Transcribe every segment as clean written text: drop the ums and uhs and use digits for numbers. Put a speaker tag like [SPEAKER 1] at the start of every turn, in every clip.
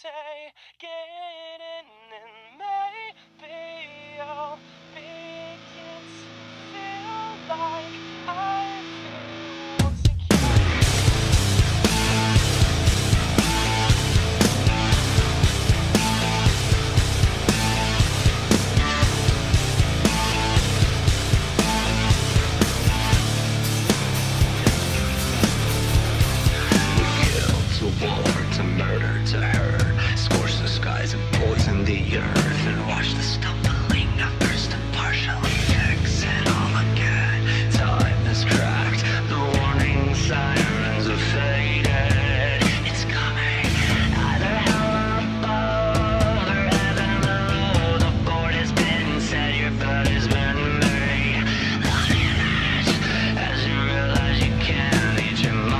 [SPEAKER 1] say, get in and maybe I'll begin to feel like I feel once again.
[SPEAKER 2] To war, to murder, to hurt, scorch the skies and poison the earth, and watch the stumbling at first and partially fix it all again. Time is cracked, the warning sirens have faded. It's coming, either hell above or heaven below. The board has been set, your bed has been made. On the edge, as you realize you can't eat your money.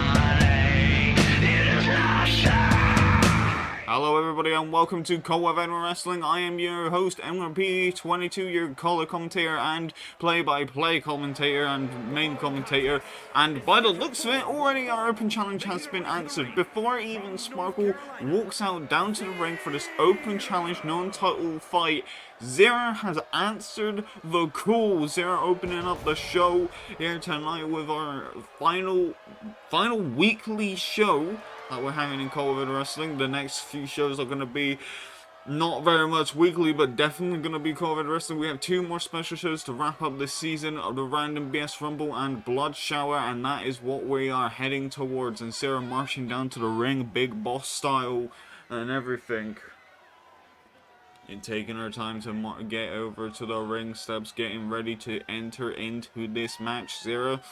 [SPEAKER 3] Hello everybody and welcome to COEW Wrestling. I am your host MRP22, your color commentator and play-by-play commentator and main commentator, and by the looks of it already our open challenge has been answered. Before even Sparkle walks out down to the ring for this open challenge non-title fight, Zara has answered the call. Zara opening up the show here tonight with our final weekly show that we're having in COEW Wrestling. The next few shows are going to be not very much weekly, but definitely going to be COEW Wrestling. We have two more special shows to wrap up this season of the Random BS Rumble and Blood Shower, and that is what we are heading towards. And Sarah marching down to the ring, big boss style and everything. And taking her time to get over to the ring steps, getting ready to enter into this match. Sarah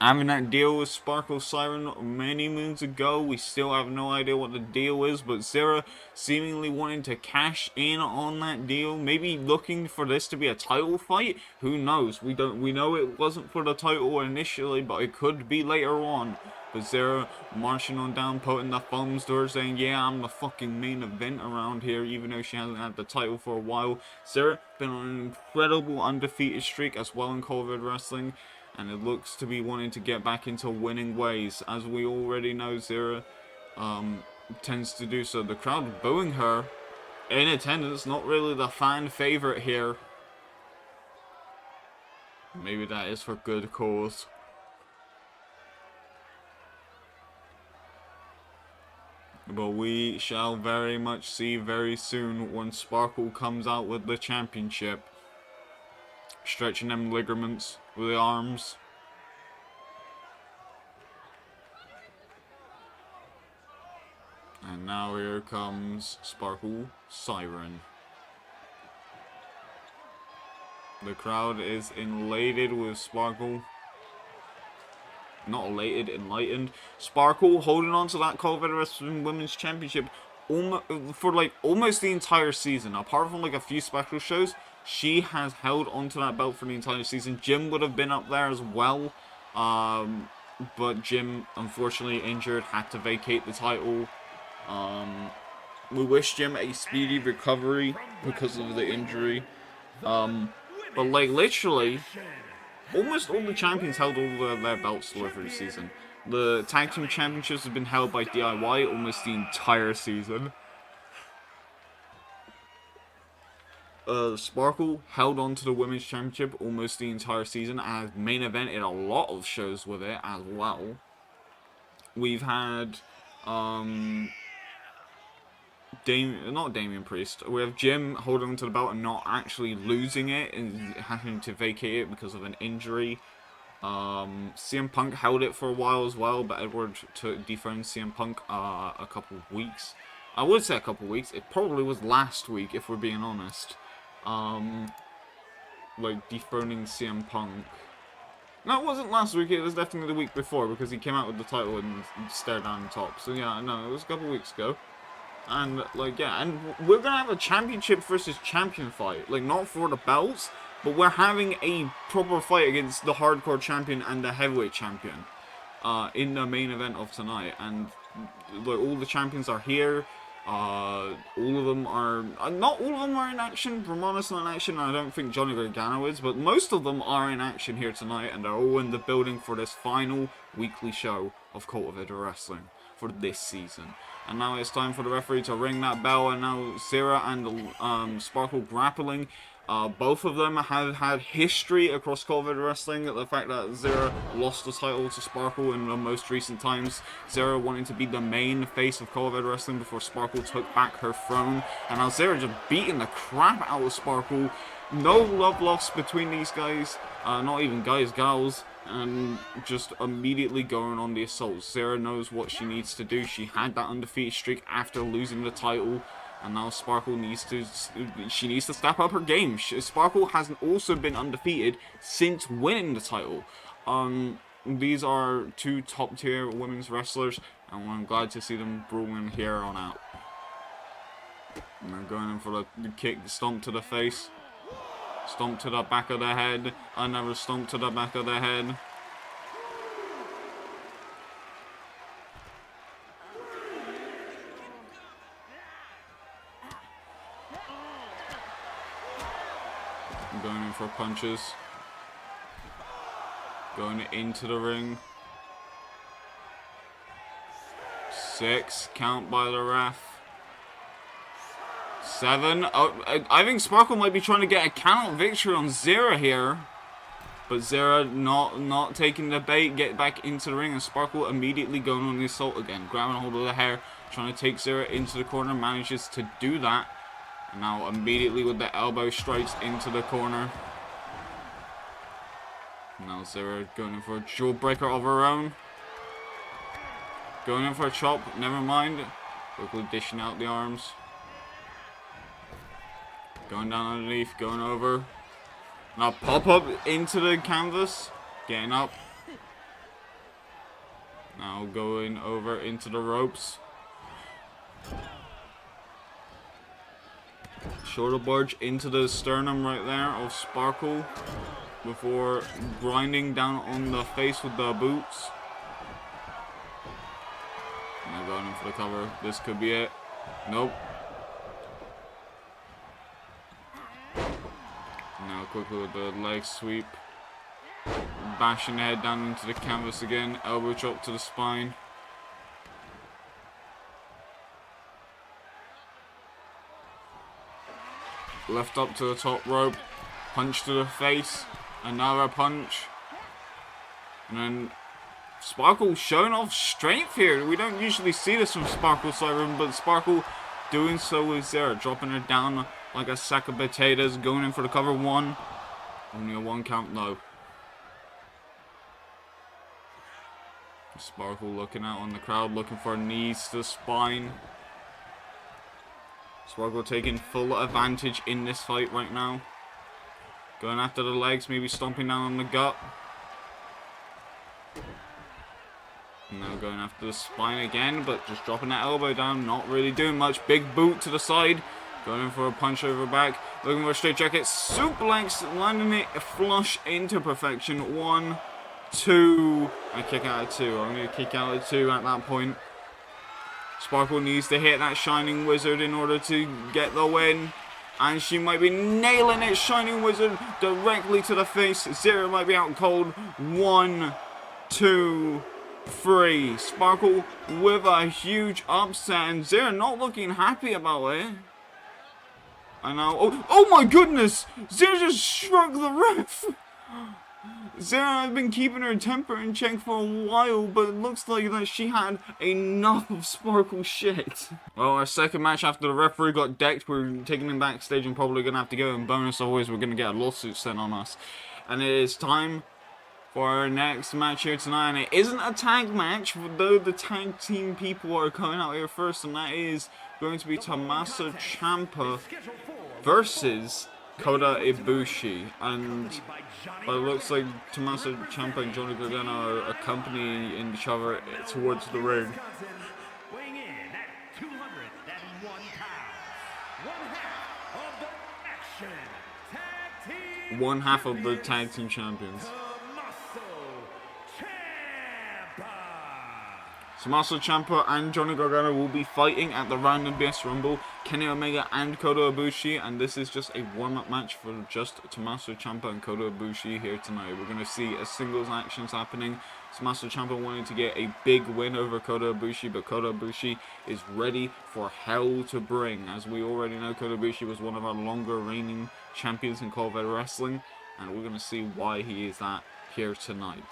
[SPEAKER 3] having that deal with Sparkle Siren many moons ago. We still have no idea what the deal is, but Sarah seemingly wanting to cash in on that deal, maybe looking for this to be a title fight. Who knows? We know it wasn't for the title initially, but it could be later on. But Sarah marching on down, putting the thumbs to her, saying, yeah, I'm the fucking main event around here, even though she hasn't had the title for a while. Sarah been on an incredible undefeated streak as well in COEW Wrestling, and it looks to be wanting to get back into winning ways. As we already know, Zara tends to do so. The crowd booing her in attendance, not really the fan favorite here. Maybe that is for good cause. But we shall very much see very soon when Sparkle comes out with the championship. Stretching them ligaments with the arms. And now here comes Sparkle Siren. The crowd is elated with Sparkle. Not elated, enlightened. Sparkle holding on to that COEW Wrestling Women's Championship for like almost the entire season. Apart from like a few special shows, she has held onto that belt for the entire season. Jim would have been up there as well, but Jim unfortunately injured, had to vacate the title. We wish Jim a speedy recovery because of the injury. But like literally, almost all the champions held all their belts through the season. The tag team championships have been held by DIY almost the entire season. Sparkle held on to the women's championship almost the entire season, and main event in a lot of shows with it as well. We've had not Damian Priest. We have Jim holding on to the belt and not actually losing it and having to vacate it because of an injury. CM Punk held it for a while as well, but Edward dethroned CM Punk a couple of weeks. I would say a couple of weeks. It probably was last week, if we're being honest. Like dethroning CM Punk. No, it wasn't last week. It was definitely the week before because he came out with the title and stared down the top. So yeah, no, it was a couple of weeks ago. And like yeah, and we're gonna have a championship versus champion fight. Like not for the belts, but we're having a proper fight against the hardcore champion and the heavyweight champion in the main event of tonight. And like all the champions are here. All of them are not all of them are in action. Romano's not in action, and I don't think Johnny Gargano is, but most of them are in action here tonight, and they're all in the building for this final weekly show of COEW Wrestling. for this season. And now it's time for the referee to ring that bell, and now Zera and Sparkle grappling. Both of them have had history across COEW Wrestling. The fact that Zera lost the title to Sparkle in the most recent times. Zera wanting to be the main face of COEW Wrestling before Sparkle took back her throne. And now Zera just beating the crap out of Sparkle. No love lost between these guys. Not even guys, gals. And just immediately going on the assault. Zera knows what she needs to do. She had that undefeated streak after losing the title. And now Sparkle needs to step up her game. Sparkle hasn't also been undefeated since winning the title. These are two top tier women's wrestlers, and I'm glad to see them brawling here on out. And they're going in for the kick, stomp to the face, stomp to the back of the head, another stomp to the back of the head. Going in for punches. Going into the ring. 6. Count by the ref. 7. Oh, I think Sparkle might be trying to get a count victory on Zera here. But Zera not taking the bait. Get back into the ring. And Sparkle immediately going on the assault again. Grabbing a hold of the hair. Trying to take Zera into the corner. Manages to do that. And now immediately with the elbow strikes into the corner. Now Zera going in for a jawbreaker of her own. Going in for a chop, never mind. Quickly dishing out the arms. Going down underneath, going over. Now pop up into the canvas. Getting up. Now going over into the ropes. Shoulder barge into the sternum right there of Sparkle before grinding down on the face with the boots. Now going in for the cover. This could be it. Nope. Now quickly with the leg sweep. Bashing the head down into the canvas again. Elbow chop to the spine. Left up to the top rope. Punch to the face. Another punch. And then Sparkle showing off strength here. We don't usually see this from Sparkle Siren, but Sparkle doing so with Zera. Dropping her down like a sack of potatoes. Going in for the cover. 1. Only a 1 count though. Sparkle looking out on the crowd. Looking for knees to the spine. Sparkle taking full advantage in this fight right now. Going after the legs, maybe stomping down on the gut. And now going after the spine again, but just dropping that elbow down, not really doing much. Big boot to the side. Going in for a punch over back. Looking for a straight jacket. Suplex, landing it flush into perfection. 1, 2. I kick out of 2. I'm going to kick out of 2 at that point. Sparkle needs to hit that Shining Wizard in order to get the win. And she might be nailing it. Shining Wizard directly to the face. Zera might be out cold. 1, 2, 3. Sparkle with a huge upset. And Zera not looking happy about it. And now, oh my goodness! Zera just struck the ref! Zera has been keeping her temper in check for a while, but it looks like that she had enough of Sparkle shit. Well, our second match after the referee got decked, we're taking him backstage and probably going to have to go in bonus, otherwise we're going to get a lawsuit sent on us. And it is time for our next match here tonight, and it isn't a tag match, though the tag team people are coming out here first, and that is going to be Tommaso Ciampa versus Kota Ibushi. And it looks like Tommaso Ciampa and Johnny Gargano are accompanying each other towards the ring.
[SPEAKER 4] Weighing in at 201 pounds,
[SPEAKER 3] One half of the tag team champions. Tommaso Ciampa and Johnny Gargano will be fighting at the Round BS Rumble. Kenny Omega and Kota Ibushi, and this is just a warm-up match for just Tommaso Ciampa and Kota Ibushi here tonight. We're going to see a singles actions happening. Tommaso Ciampa wanting to get a big win over Kota Ibushi, but Kota Ibushi is ready for hell to bring. As we already know, Kota Ibushi was one of our longer reigning champions in COEW Wrestling, and we're going to see why he is that here tonight.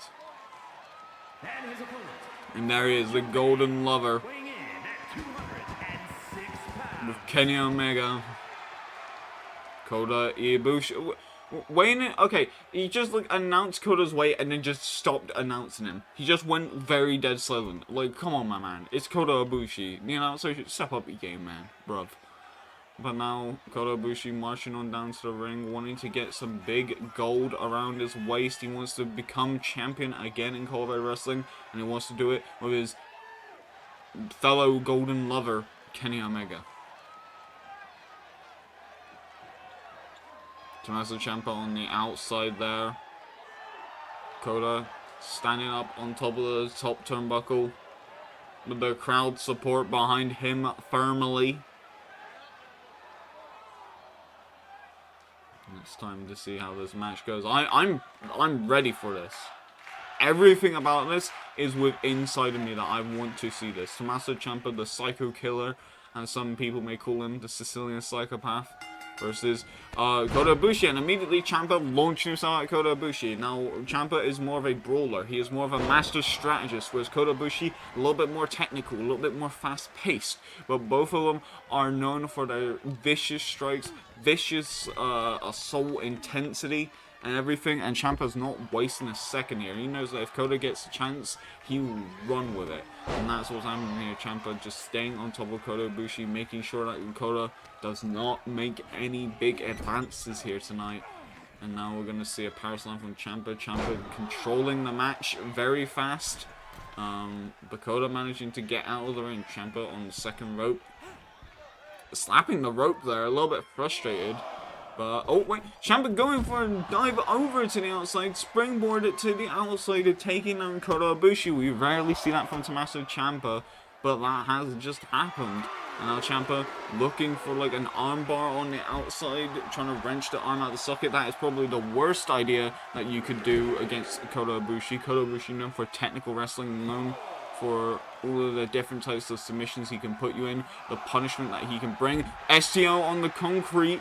[SPEAKER 4] And his opponent,
[SPEAKER 3] And there he is, the Golden Lover
[SPEAKER 4] weighing in at 206 pounds.
[SPEAKER 3] with Kenny Omega, Kota Ibushi. Wayne, okay, he just like announced Kota's weight and then just stopped announcing him. He just went very dead silent. Like, come on, my man, it's Kota Ibushi, you know. So you should step up your game, man, bruv. But now Kota Ibushi marching on down to the ring, wanting to get some big gold around his waist. He wants to become champion again in COEW Wrestling, and he wants to do it with his fellow Golden Lover, Kenny Omega. Tommaso Ciampa on the outside there. Kota standing up on top of the top turnbuckle with the crowd support behind him firmly. It's time to see how this match goes. I'm ready for this. Everything about this is with inside of me that I want to see this. Tommaso Ciampa, the Psycho Killer, and some people may call him the Sicilian Psychopath, versus Kota Ibushi, and immediately Ciampa launching himself at Kota Ibushi. Now, Ciampa is more of a brawler. He is more of a master strategist, whereas Kota Ibushi, a little bit more technical, a little bit more fast-paced. But both of them are known for their vicious strikes, vicious assault intensity, and everything, and Ciampa's not wasting a second here. He knows that if Kota gets a chance, he will run with it. And that's what's happening here. Ciampa just staying on top of Kota Ibushi, making sure that Kota does not make any big advances here tonight. And now we're going to see a power slam from Ciampa. Ciampa controlling the match very fast. But Kota managing to get out of the ring. Ciampa on the second rope, slapping the rope there, a little bit frustrated. But, oh wait, Ciampa going for a dive over to the outside, springboarded to the outside, taking on Kota Ibushi. We rarely see that from Tommaso Ciampa, but that has just happened. And now Ciampa looking for like an armbar on the outside, trying to wrench the arm out of the socket. That is probably the worst idea that you could do against Kota Ibushi. Kota Ibushi known for technical wrestling, known for all of the different types of submissions he can put you in, the punishment that he can bring. STO on the concrete.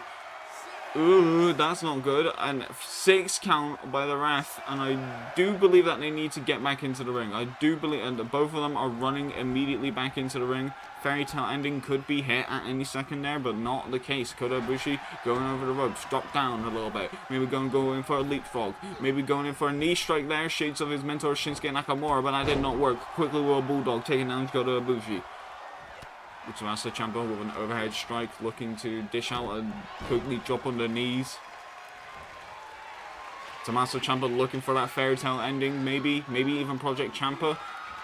[SPEAKER 3] Ooh, that's not good. And 6 count by the ref. And I do believe that they need to get back into the ring. I do believe, and both of them are running immediately back into the ring. Fairy tale ending could be hit at any second there, but not the case. Kota Ibushi going over the ropes, drop down a little bit. Maybe going in for a leapfrog. Maybe going in for a knee strike there. Shades of his mentor Shinsuke Nakamura, but that did not work. Quickly with a bulldog, taking down Kota Ibushi. Tommaso Ciampa with an overhead strike, looking to dish out and quickly drop on the knees. Tommaso Ciampa looking for that fairy tale ending, maybe even Project Ciampa.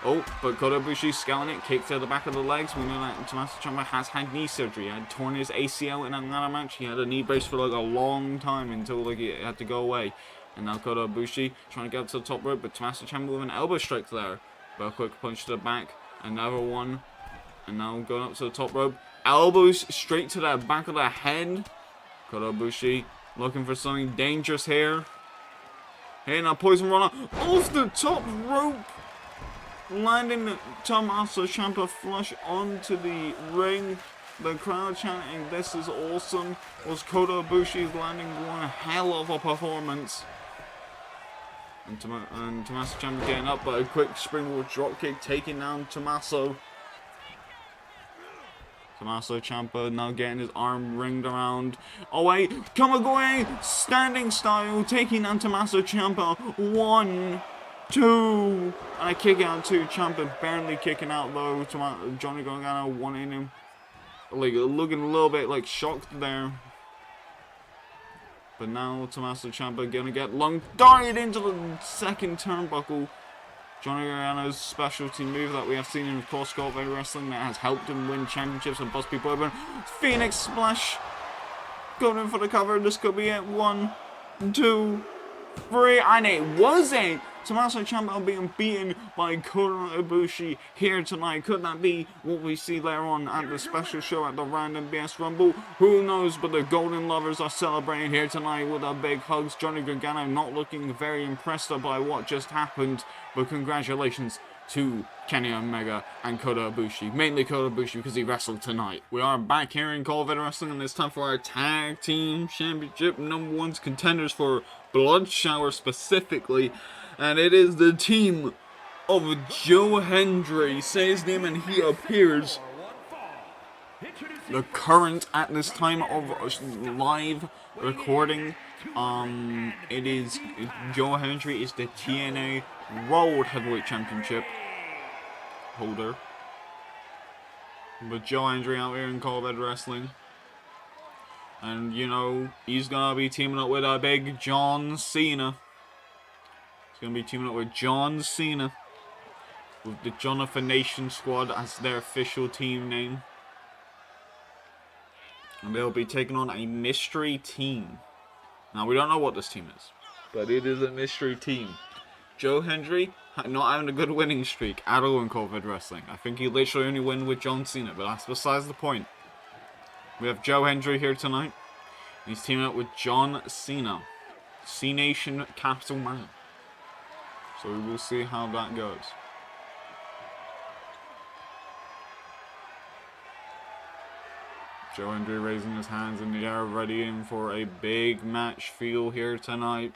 [SPEAKER 3] Oh, but Kota Ibushi scouting it, kick to the back of the legs. We know that Tommaso Ciampa has had knee surgery. He had torn his ACL in another match. He had a knee brace for like a long time until like it had to go away. And now Kota Ibushi trying to get up to the top rope, but Tommaso Ciampa with an elbow strike there. But a quick punch to the back, another one. And now going up to the top rope. Elbows straight to the back of the head. Kota Ibushi looking for something dangerous here. Hey, now Poison Runner off the top rope. Landing Tommaso Ciampa flush onto the ring. The crowd chanting, "This is awesome." Was Kota Ibushi's landing one hell of a performance. And Tommaso Ciampa getting up, but a quick springboard dropkick taking down Tommaso. Tommaso Ciampa now getting his arm ringed around. Oh wait, Kamagoe standing style taking down Tommaso Ciampa. 1, 2, and a kick out to Ciampa, barely kicking out though. Johnny Gargano wanting him, like looking a little bit like shocked there. But now Tommaso Ciampa gonna get lung darted into the second turnbuckle. Johnny Gargano's specialty move that we have seen in COEW Wrestling that has helped him win championships and bust people open. Phoenix Splash. Going in for the cover. This could be it. 1, 2, 3. And it was a Tommaso Ciampa being beaten by Kota Ibushi here tonight. Could that be what we see later on at the special show at the Random BS Rumble? Who knows, but the Golden Lovers are celebrating here tonight with a big hugs. Johnny Gargano not looking very impressed by what just happened, but congratulations to Kenny Omega and Kota Ibushi. Mainly Kota Ibushi because he wrestled tonight. We are back here in COEW Wrestling, and it's time for our Tag Team Championship #1 contenders for Blood Shower specifically. And it is the team of Joe Hendry. Say his name and he appears. The current at this time of live recording, it is Joe Hendry is the TNA World Heavyweight Championship holder. But Joe Hendry out here in COEW Wrestling. And you know, he's gonna be teaming up with a big John Cena. He's gonna be teaming up with John Cena. With the Jonathan Nation Squad as their official team name. And they'll be taking on a mystery team. Now, we don't know what this team is, but it is a mystery team. Joe Hendry not having a good winning streak at all in COEW Wrestling. I think he literally only won with John Cena, but that's besides the point. We have Joe Hendry here tonight. He's teaming up with John Cena. C-Nation Capital Man. So we will see how that goes. Joe Hendry raising his hands in the air, readying for a big match feel here tonight.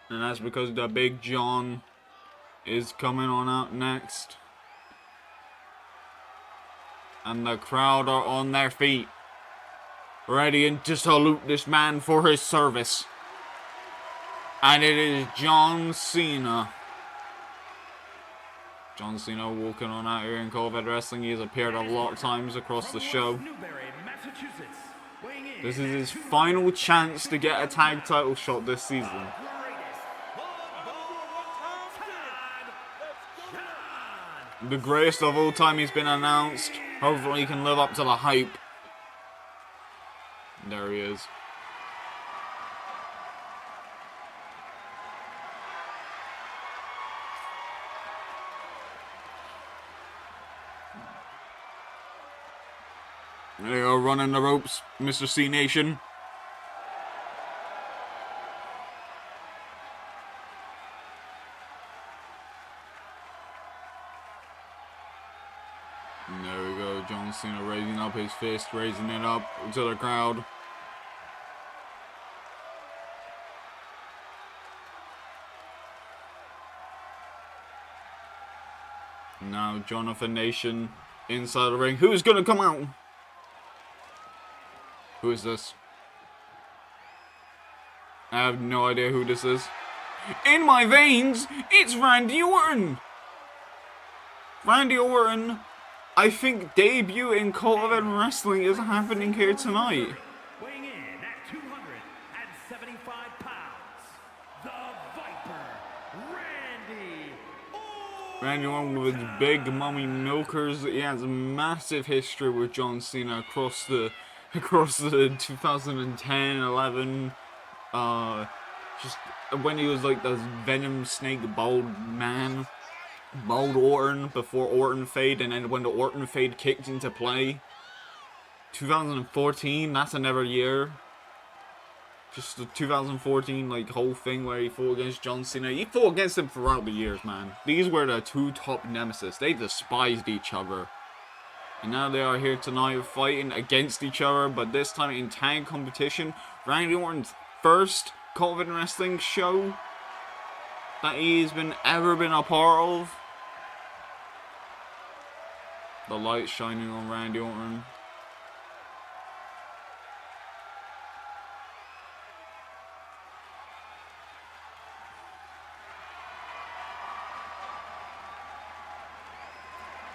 [SPEAKER 3] And that's because the Big John is coming on out next. And the crowd are on their feet, ready to salute this man for his service. And it is John Cena. John Cena walking on out here in COEW Wrestling. He has appeared a lot of times across the show. This is his final chance to get a tag title shot this season. The greatest of all time he's been announced. Hopefully he can live up to the hype. There he is. There you go, running the ropes, Mr. C-Nation. And there we go, John Cena raising up his fist, raising it up to the crowd. Now Jonathan Nation inside the ring. Who's gonna come out? Who is this? I have no idea who this is. In my veins, it's Randy Orton! Randy Orton, I think debut in COEW Wrestling is happening here tonight.
[SPEAKER 4] Weighing in at 275 pounds, the Viper, Randy Orton.
[SPEAKER 3] Randy Orton with his big mummy milkers. He has a massive history with John Cena across the 2010, 11, just when he was like the Venom Snake bald man, bald Orton before Orton fade, and then when the Orton fade kicked into play. 2014, that's another year. Just the 2014 like whole thing where he fought against John Cena. He fought against him throughout the years, man. These were the two top nemesis. They despised each other. And now they are here tonight fighting against each other, but this time in tag competition. Randy Orton's first COEW Wrestling show that he's ever been a part of. The light shining on Randy Orton.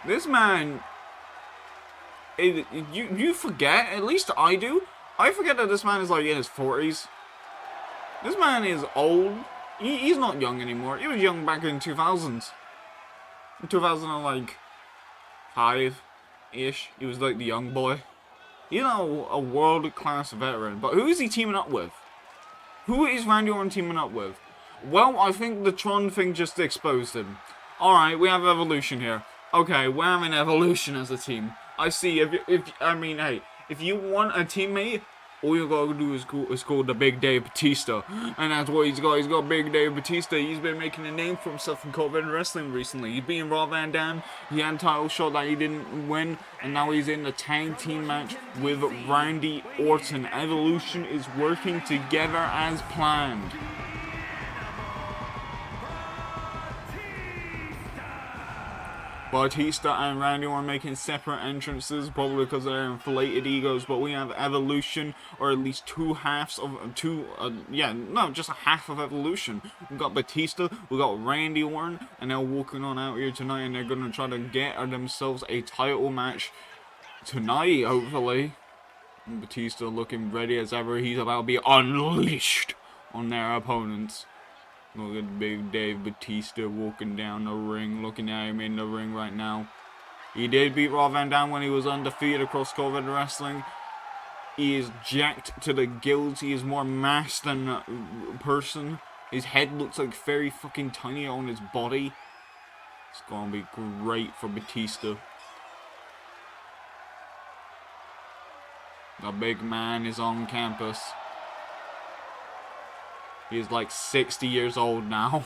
[SPEAKER 3] This man, you forget, at least I do, I forget that this man is like in his 40s. This man is old. He's not young anymore. He was young back in 2000s. In 2005-ish, he was like the young boy. You know, a world-class veteran. But who is he teaming up with? Who is Randy Orton teaming up with? Well, I think the Tron thing just exposed him. Alright, we have Evolution here. Okay, we're having Evolution as a team. I see, if you want a teammate, all you gotta do is call the Big Dave Batista. And that's what he's got. He's got Big Dave Batista. He's been making a name for himself in COEW Wrestling recently. He's beating Rob Van Dam. He had a title shot that he didn't win. And now he's in the tag team match with Randy Orton. Evolution is working together as planned. Batista and Randy are making separate entrances, probably because of their inflated egos, but we have Evolution, or at least just a half of Evolution. We've got Batista, we've got Randy Orton, and they're walking on out here tonight, and they're going to try to get themselves a title match tonight, hopefully. And Batista looking ready as ever. He's about to be unleashed on their opponents. Look at Big Dave Batista walking down the ring, looking at him in the ring right now. He did beat Rob Van Dam when he was undefeated across COEW Wrestling. He is jacked to the gills. He is more mass than a person. His head looks like very fucking tiny on his body. It's gonna be great for Batista. The big man is on campus. He's like 60 years old now.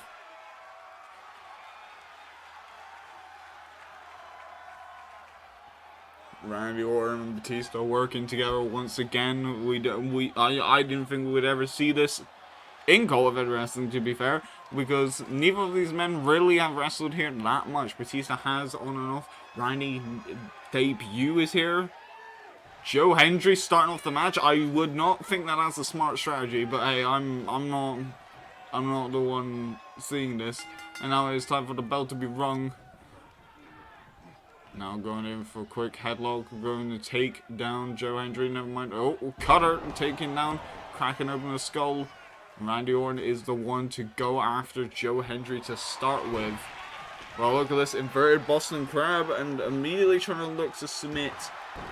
[SPEAKER 3] Randy Orton and Batista working together once again. I didn't think we would ever see this in COEW Wrestling, to be fair, because neither of these men really have wrestled here that much. Batista has on and off. Randy debut is here. Joe Hendry starting off the match. I would not think that that's a smart strategy, but hey, I'm not the one seeing this. And now it's time for the bell to be rung. Now going in for a quick headlock, going to take down Joe Hendry. Never mind. Oh, cutter taking down, cracking open the skull. Randy Orton is the one to go after Joe Hendry to start with. Well, look at this inverted Boston Crab, and immediately trying to look to submit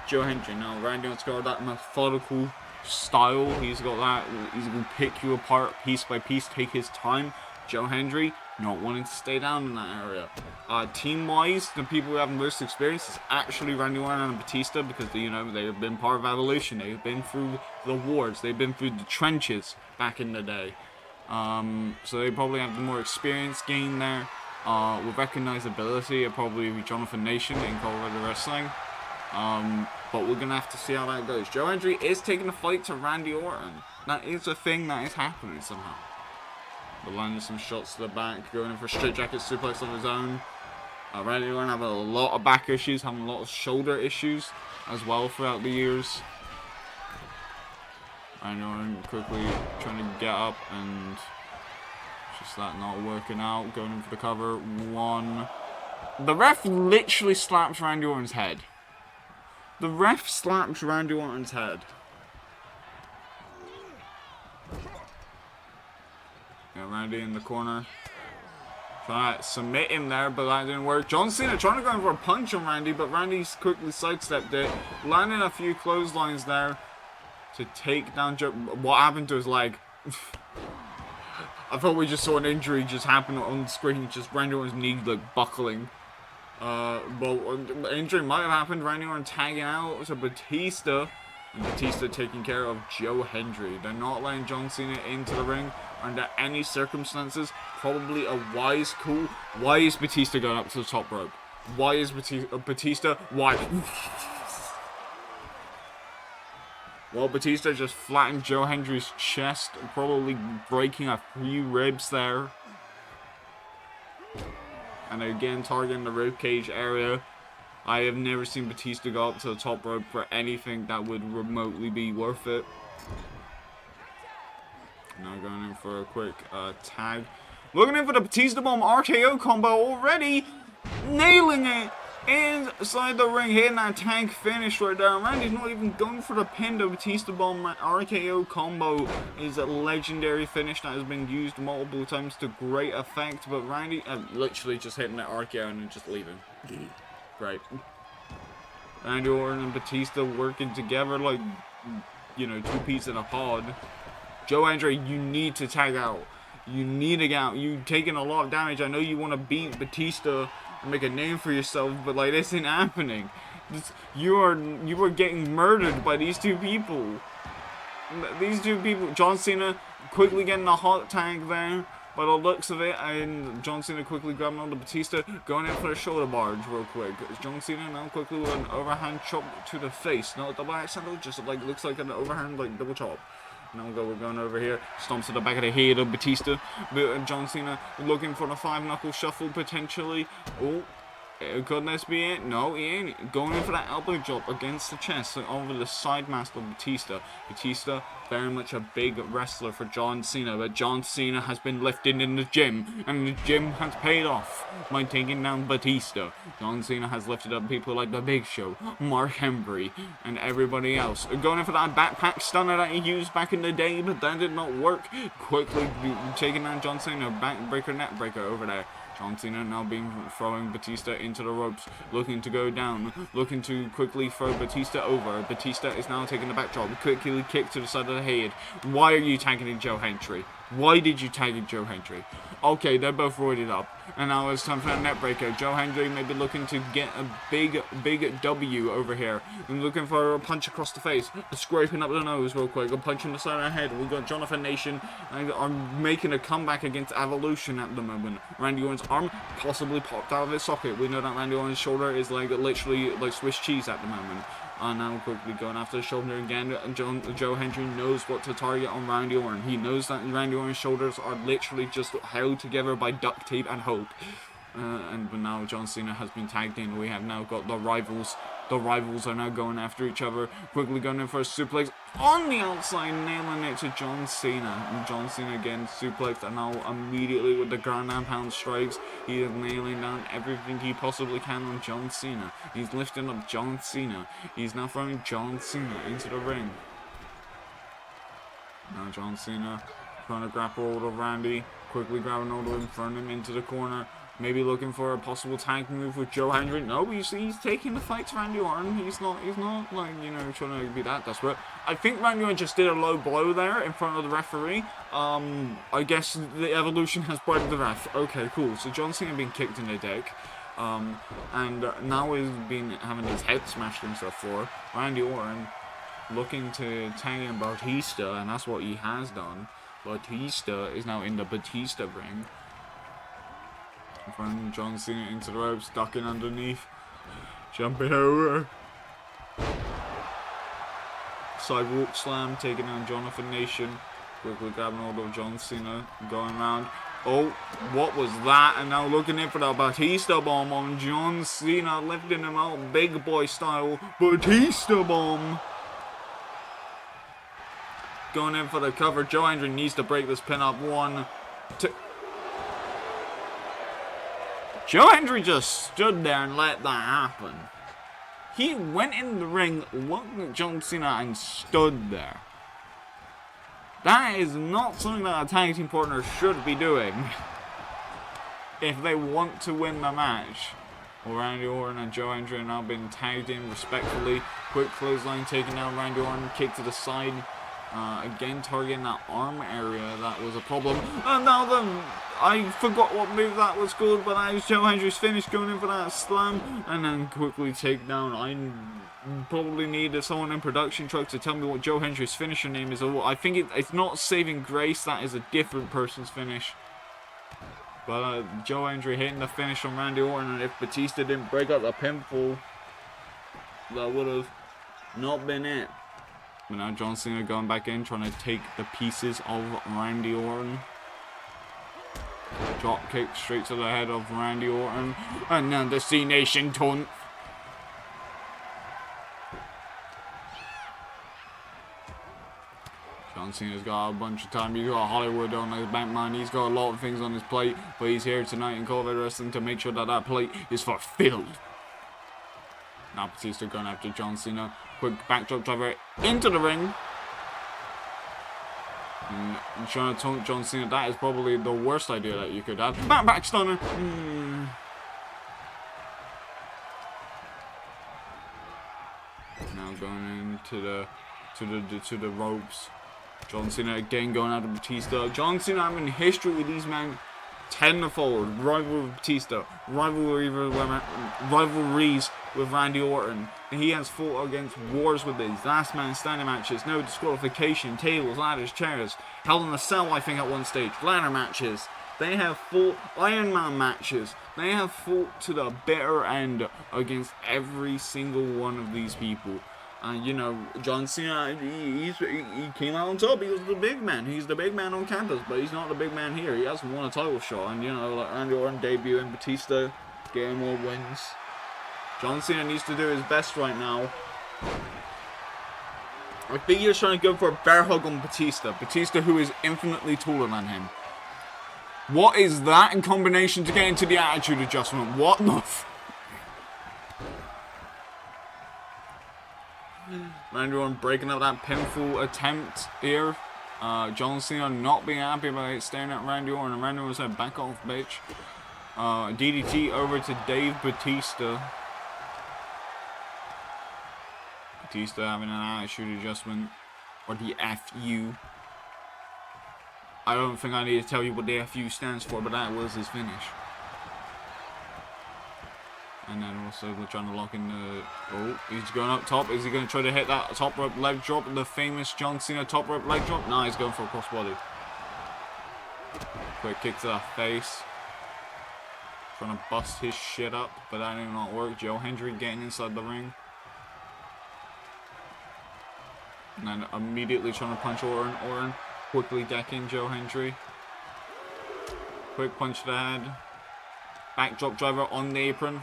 [SPEAKER 3] Joe Hendry. Now, Randy Orton's got that methodical style. He's got that. He's going to pick you apart piece by piece, take his time. Joe Hendry not wanting to stay down in that area. Team-wise, the people who have most experience is actually Randy Orton and Batista, because they have been part of Evolution. They've been through the wars. They've been through the trenches back in the day. So they probably have the more experience gained there. With recognizability, it'll probably be Jonathan Nation in COEW Wrestling. But we're going to have to see how that goes. Joe Hendry is taking the fight to Randy Orton. That is a thing that is happening somehow. But landing some shots to the back, going in for a straight jacket suplex of his own. Randy Orton having a lot of back issues, having a lot of shoulder issues as well throughout the years. Randy Orton quickly trying to get up, and just that not working out. Going in for the cover. One. The ref literally slaps Randy Orton's head. The ref slaps Randy Orton's head. Yeah, Randy in the corner. Trying to submit him there, but that didn't work. John Cena trying to go in for a punch on Randy, but Randy's quickly sidestepped it. Landing a few clotheslines there to take down Joe. What happened to his leg? I thought we just saw an injury just happen on the screen. Just Randy Orton's knee like buckling. But injury might have happened. Randy Orton tagging out to Batista. And Batista taking care of Joe Hendry. They're not letting John Cena into the ring under any circumstances. Probably a wise call. Why is Batista going up to the top rope? Why is Batista? Why? Well, Batista just flattened Joe Hendry's chest, probably breaking a few ribs there. And again, targeting the ribcage area. I have never seen Batista go up to the top rope for anything that would remotely be worth it. Now going in for a quick tag. Looking in for the Batista Bomb RKO combo already. Nailing it inside the ring. Hitting that tag finish right there. Randy's not even going for the pin. The Batista Bomb RKO combo is a legendary finish that has been used multiple times to great effect. But Randy literally just hitting that RKO and just leaving. Great. Randy Orton and Batista working together like, two peas in a pod. Joe Hendry, you need to tag out. You need to get out. You've taken a lot of damage. I know you want to beat Batista and make a name for yourself, but like this ain't happening. You are getting murdered by these two people. These two people. John Cena quickly getting a hot tag there by the looks of it, and John Cena quickly grabbing onto Batista, going in for a shoulder barge real quick. John Cena now quickly with an overhand chop to the face. Not a double axe handle, just like looks like an overhand like double chop. Now we're going over here, stomps to the back of the head of Batista. John Cena looking for the 5-knuckle shuffle potentially. Oh, could this be it? No, he ain't. Going in for that elbow drop against the chest over the side mask of Batista. Batista, very much a big wrestler for John Cena, but John Cena has been lifted in the gym, and the gym has paid off by taking down Batista. John Cena has lifted up people like The Big Show, Mark Henry, and everybody else. Going in for that backpack stunner that he used back in the day, but that did not work. Quickly taking down John Cena, backbreaker, neckbreaker over there. John Cena now throwing Batista into the ropes, looking to go down, looking to quickly throw Batista over. Batista is now taking the backdrop, quickly kick to the side of the head. Why are you tagging Joe Hendry? Why did you tag Joe Hendry? Okay, they're both roided up. And now it's time for a net breaker. Joe Hendry may be looking to get a big W over here. And looking for a punch across the face. Scraping up the nose real quick. A punch in the side of the head. We've got Jonathan Nation are making a comeback against Evolution at the moment. Randy Orton's arm possibly popped out of its socket. We know that Randy Orton's shoulder is like literally like Swiss cheese at the moment. And now quickly going after the shoulder again. Joe Hendry knows what to target on Randy Orton. He knows that Randy Orton's shoulders are literally just held together by duct tape and hope. And now John Cena has been tagged in. We have now got the rivals. The rivals are now going after each other. Quickly going in for a suplex on the outside, nailing it to John Cena. And John Cena again suplexed, and now immediately with the ground and pound strikes, he is nailing down everything he possibly can on John Cena. He's lifting up John Cena. He's now throwing John Cena into the ring. Now John Cena trying to grapple hold of Randy. Quickly grabbing hold of him, throwing him into the corner. Maybe looking for a possible tag move with Joe Hendry. No, he's taking the fight to Randy Orton. He's not like, you know, trying to be that desperate. I think Randy Orton just did a low blow there in front of the referee. I guess the Evolution has bribed the ref. Okay, cool. So John Cena being kicked in the dick. And now he's been having his head smashed into the floor. Randy Orton looking to tag in Batista, and that's what he has done. Batista is now in the Batista ring. Throwing John Cena into the ropes, ducking underneath, jumping over. Sidewalk slam, taking down Jonathan Nation. Quickly grabbing hold of John Cena, going around. Oh, what was that? And now looking in for the Batista bomb on John Cena, lifting him out, big boy style. Batista bomb. Going in for the cover. Joe Hendry needs to break this pin up. 1, 2. Joe Hendry just stood there and let that happen. He went in the ring, looked at John Cena, and stood there. That is not something that a tag team partner should be doing if they want to win the match. Well, Randy Orton and Joe Hendry have now been tagged in respectfully. Quick clothesline taking down Randy Orton, kick to the side. Again targeting that arm area, that was a problem. And now I forgot what move that was called, but that is Joe Hendry's finish, going in for that slam, and then quickly take down. I probably need someone in production truck to tell me what Joe Hendry's finisher name is. I think it's not Saving Grace, that is a different person's finish. But Joe Hendry hitting the finish on Randy Orton, and if Batista didn't break up the pinfall, that would have not been it. But now John Cena going back in, trying to take the pieces of Randy Orton. Drop kick straight to the head of Randy Orton. And now the C-Nation taunt. John Cena's got a bunch of time. He's got Hollywood on his back, man. He's got a lot of things on his plate. But he's here tonight in COEW Wrestling to make sure that that plate is fulfilled. Now Batista going after John Cena. Quick backdrop driver into the ring. And trying to taunt John Cena. That is probably the worst idea that you could have. Back stunner. Now going into the ropes. John Cena again going after Batista. John Cena having history with these men tenfold. Rival with Batista. Rivalries with Randy Orton. He has fought against wars with these. Last man standing matches. No disqualification. Tables, ladders, chairs. Hell in a Cell, I think, at one stage. Ladder matches. They have fought Iron Man matches. They have fought to the bitter end against every single one of these people. And you know, John Cena, he came out on top. He was the big man. He's the big man on campus, but he's not the big man here. He hasn't won a title shot. And you know, like Randy Orton debuting, Batista getting more wins. John Cena needs to do his best right now. I think he's trying to go for a bear hug on Batista. Batista, who is infinitely taller than him. What is that in combination to get into the attitude adjustment? What the f... Randy Orton breaking up that pinfall attempt here. John Cena not being happy about it, staring at Randy Orton. And Randy Orton said, back off, bitch. DDT over to Dave Batista. Batista having an attitude adjustment. Or the FU. I don't think I need to tell you what the FU stands for, but that was his finish. And then also we're trying to lock in the... Oh, he's going up top. Is he going to try to hit that top rope leg drop? The famous John Cena top rope leg drop? No, he's going for a crossbody. Quick kick to the face. Trying to bust his shit up, but that did not work. Joe Hendry getting inside the ring. And then immediately trying to punch Orton. Orton quickly decking Joe Hendry. Quick punch to the head. Backdrop driver on the apron.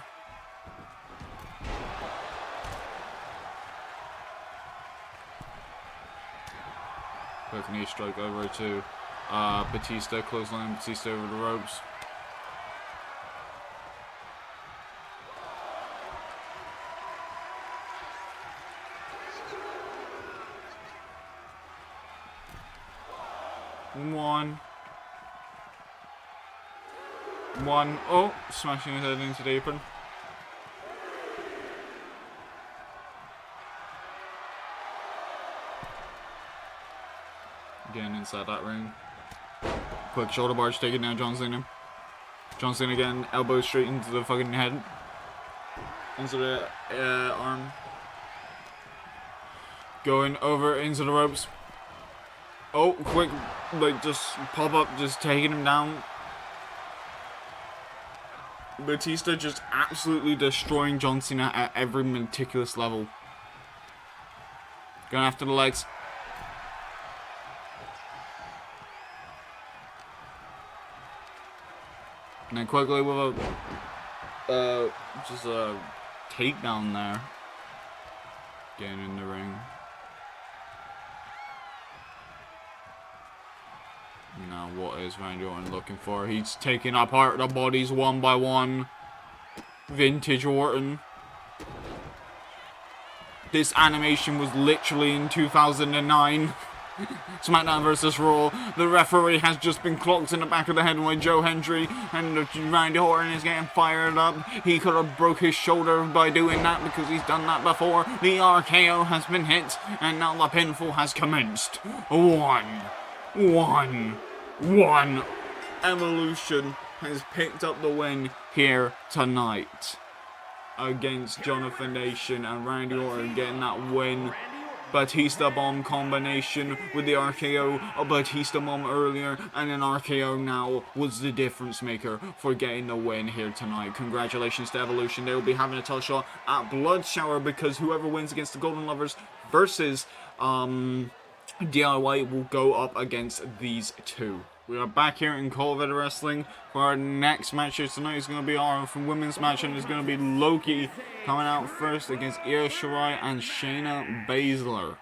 [SPEAKER 3] Quick knee strike over to Batista. Clothesline Batista over the ropes. One. Oh, smashing his head into the apron. Again inside that ring. Quick shoulder barge taking down John Cena. John Cena again, elbow straight into the fucking head. Into the arm. Going over into the ropes. Oh, quick, like just pop up, just taking him down. Batista just absolutely destroying John Cena at every meticulous level. Going after the legs. And then quickly with a just a takedown there. Getting in the ring. Now what is Randy Orton looking for? He's taking apart the bodies one by one. Vintage Orton. This animation was literally in 2009. SmackDown vs. Raw. The referee has just been clocked in the back of the head by Joe Hendry, and Randy Orton is getting fired up. He could have broke his shoulder by doing that because he's done that before. The RKO has been hit, and now the pinfall has commenced. One. Evolution has picked up the win here tonight against Jonathan Nation, and Randy Orton getting that win. Batista bomb combination with the RKO, a Batista bomb earlier, and an RKO now was the difference maker for getting the win here tonight. Congratulations to Evolution. They will be having a title shot at Blood Shower, because whoever wins against the Golden Lovers versus DIY will go up against these two. We are back here in COEW Wrestling for our next match here tonight. It's going to be our women's match, and it's going to be Loki coming out first against Io Shirai and Shayna Baszler.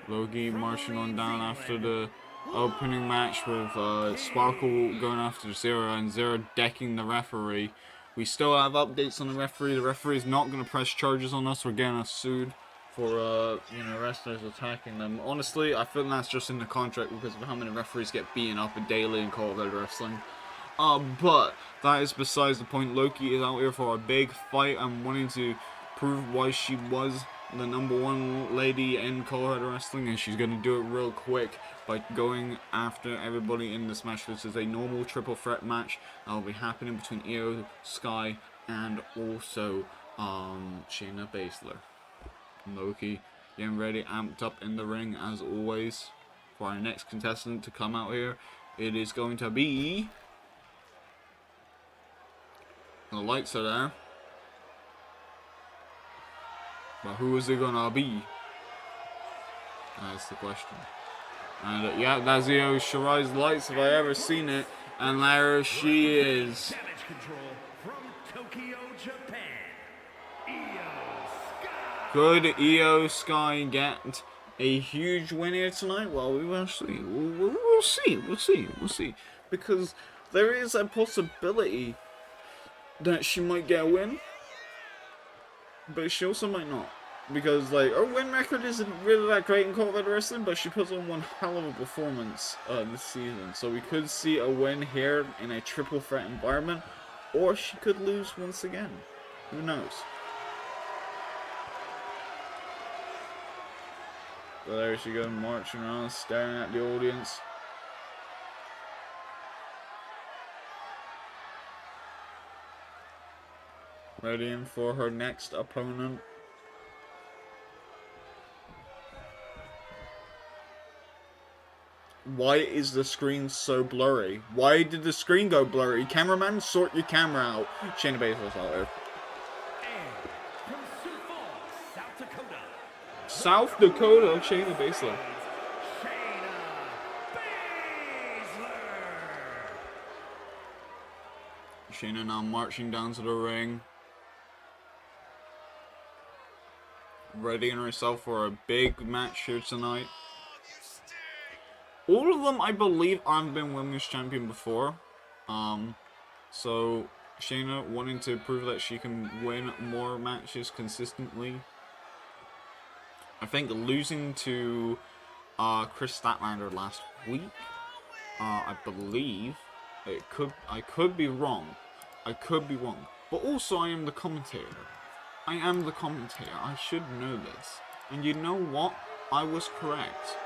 [SPEAKER 3] Loki marching on down after the opening match with Sparkle going after Zero, and Zero decking the referee. We still have updates on the referee. The referee is not going to press charges on us. We're getting us sued for wrestlers attacking them. Honestly, I feel that's just in the contract because of how many referees get beaten up daily in COEW Wrestling. But that is besides the point. Loki is out here for a big fight and wanting to prove why she was the #1 lady in COEW wrestling, and she's gonna do it real quick by going after everybody in this match. This is a normal triple threat match that will be happening between Io, Sky, and also Shayna Baszler. Loki getting ready, amped up in the ring as always for our next contestant to come out here. It is going to be, the lights are there, but who is it gonna be? That's the question. And yeah, that's Io Shirai's lights if I ever seen it, and there she is.
[SPEAKER 4] Damage control from Tokyo, Japan. Io Sky.
[SPEAKER 3] Could Io Sky get a huge win here tonight? Well, we will see. We'll see. Because there is a possibility that she might get a win, but she also might not. Because, like, her win record isn't really that great in COEW wrestling, but she puts on one hell of a performance this season. So we could see a win here in a triple threat environment, or she could lose once again. Who knows? So there she goes, marching around, staring at the audience. Readying for her next opponent. Why is the screen so blurry? Why did the screen go blurry? Cameraman, sort your camera out. Shayna Baszler's out there.
[SPEAKER 4] And from Sioux Falls, South Dakota.
[SPEAKER 3] South Dakota, Shayna Baszler.
[SPEAKER 4] Shayna Baszler.
[SPEAKER 3] Shayna now marching down to the ring. Readying herself for a big match here tonight. All of them, I believe, have been women's champion before. So Shayna wanting to prove that she can win more matches consistently. I think losing to Chris Statlander last week, I believe, I could be wrong. But also, I am the commentator. I should know this. And you know what? I was correct.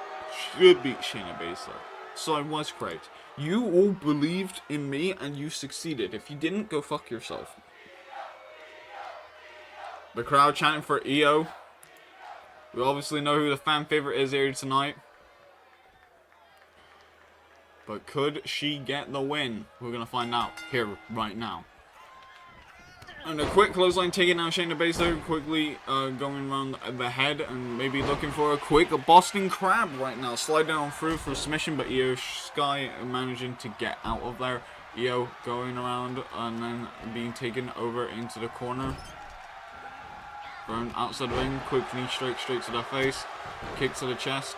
[SPEAKER 3] Should beat Shayna Baszler. So I was correct. You all believed in me and you succeeded. If you didn't, go fuck yourself. The crowd chanting for Io. We obviously know who the fan favorite is here tonight. But could she get the win? We're going to find out here right now. And a quick clothesline taking down Shayna Baszler, quickly going around the head and maybe looking for a quick Boston Crab right now. Sliding on through for submission, but Io Sky managing to get out of there. Io going around and then being taken over into the corner. Thrown outside the ring, quick knee straight to the face, kick to the chest.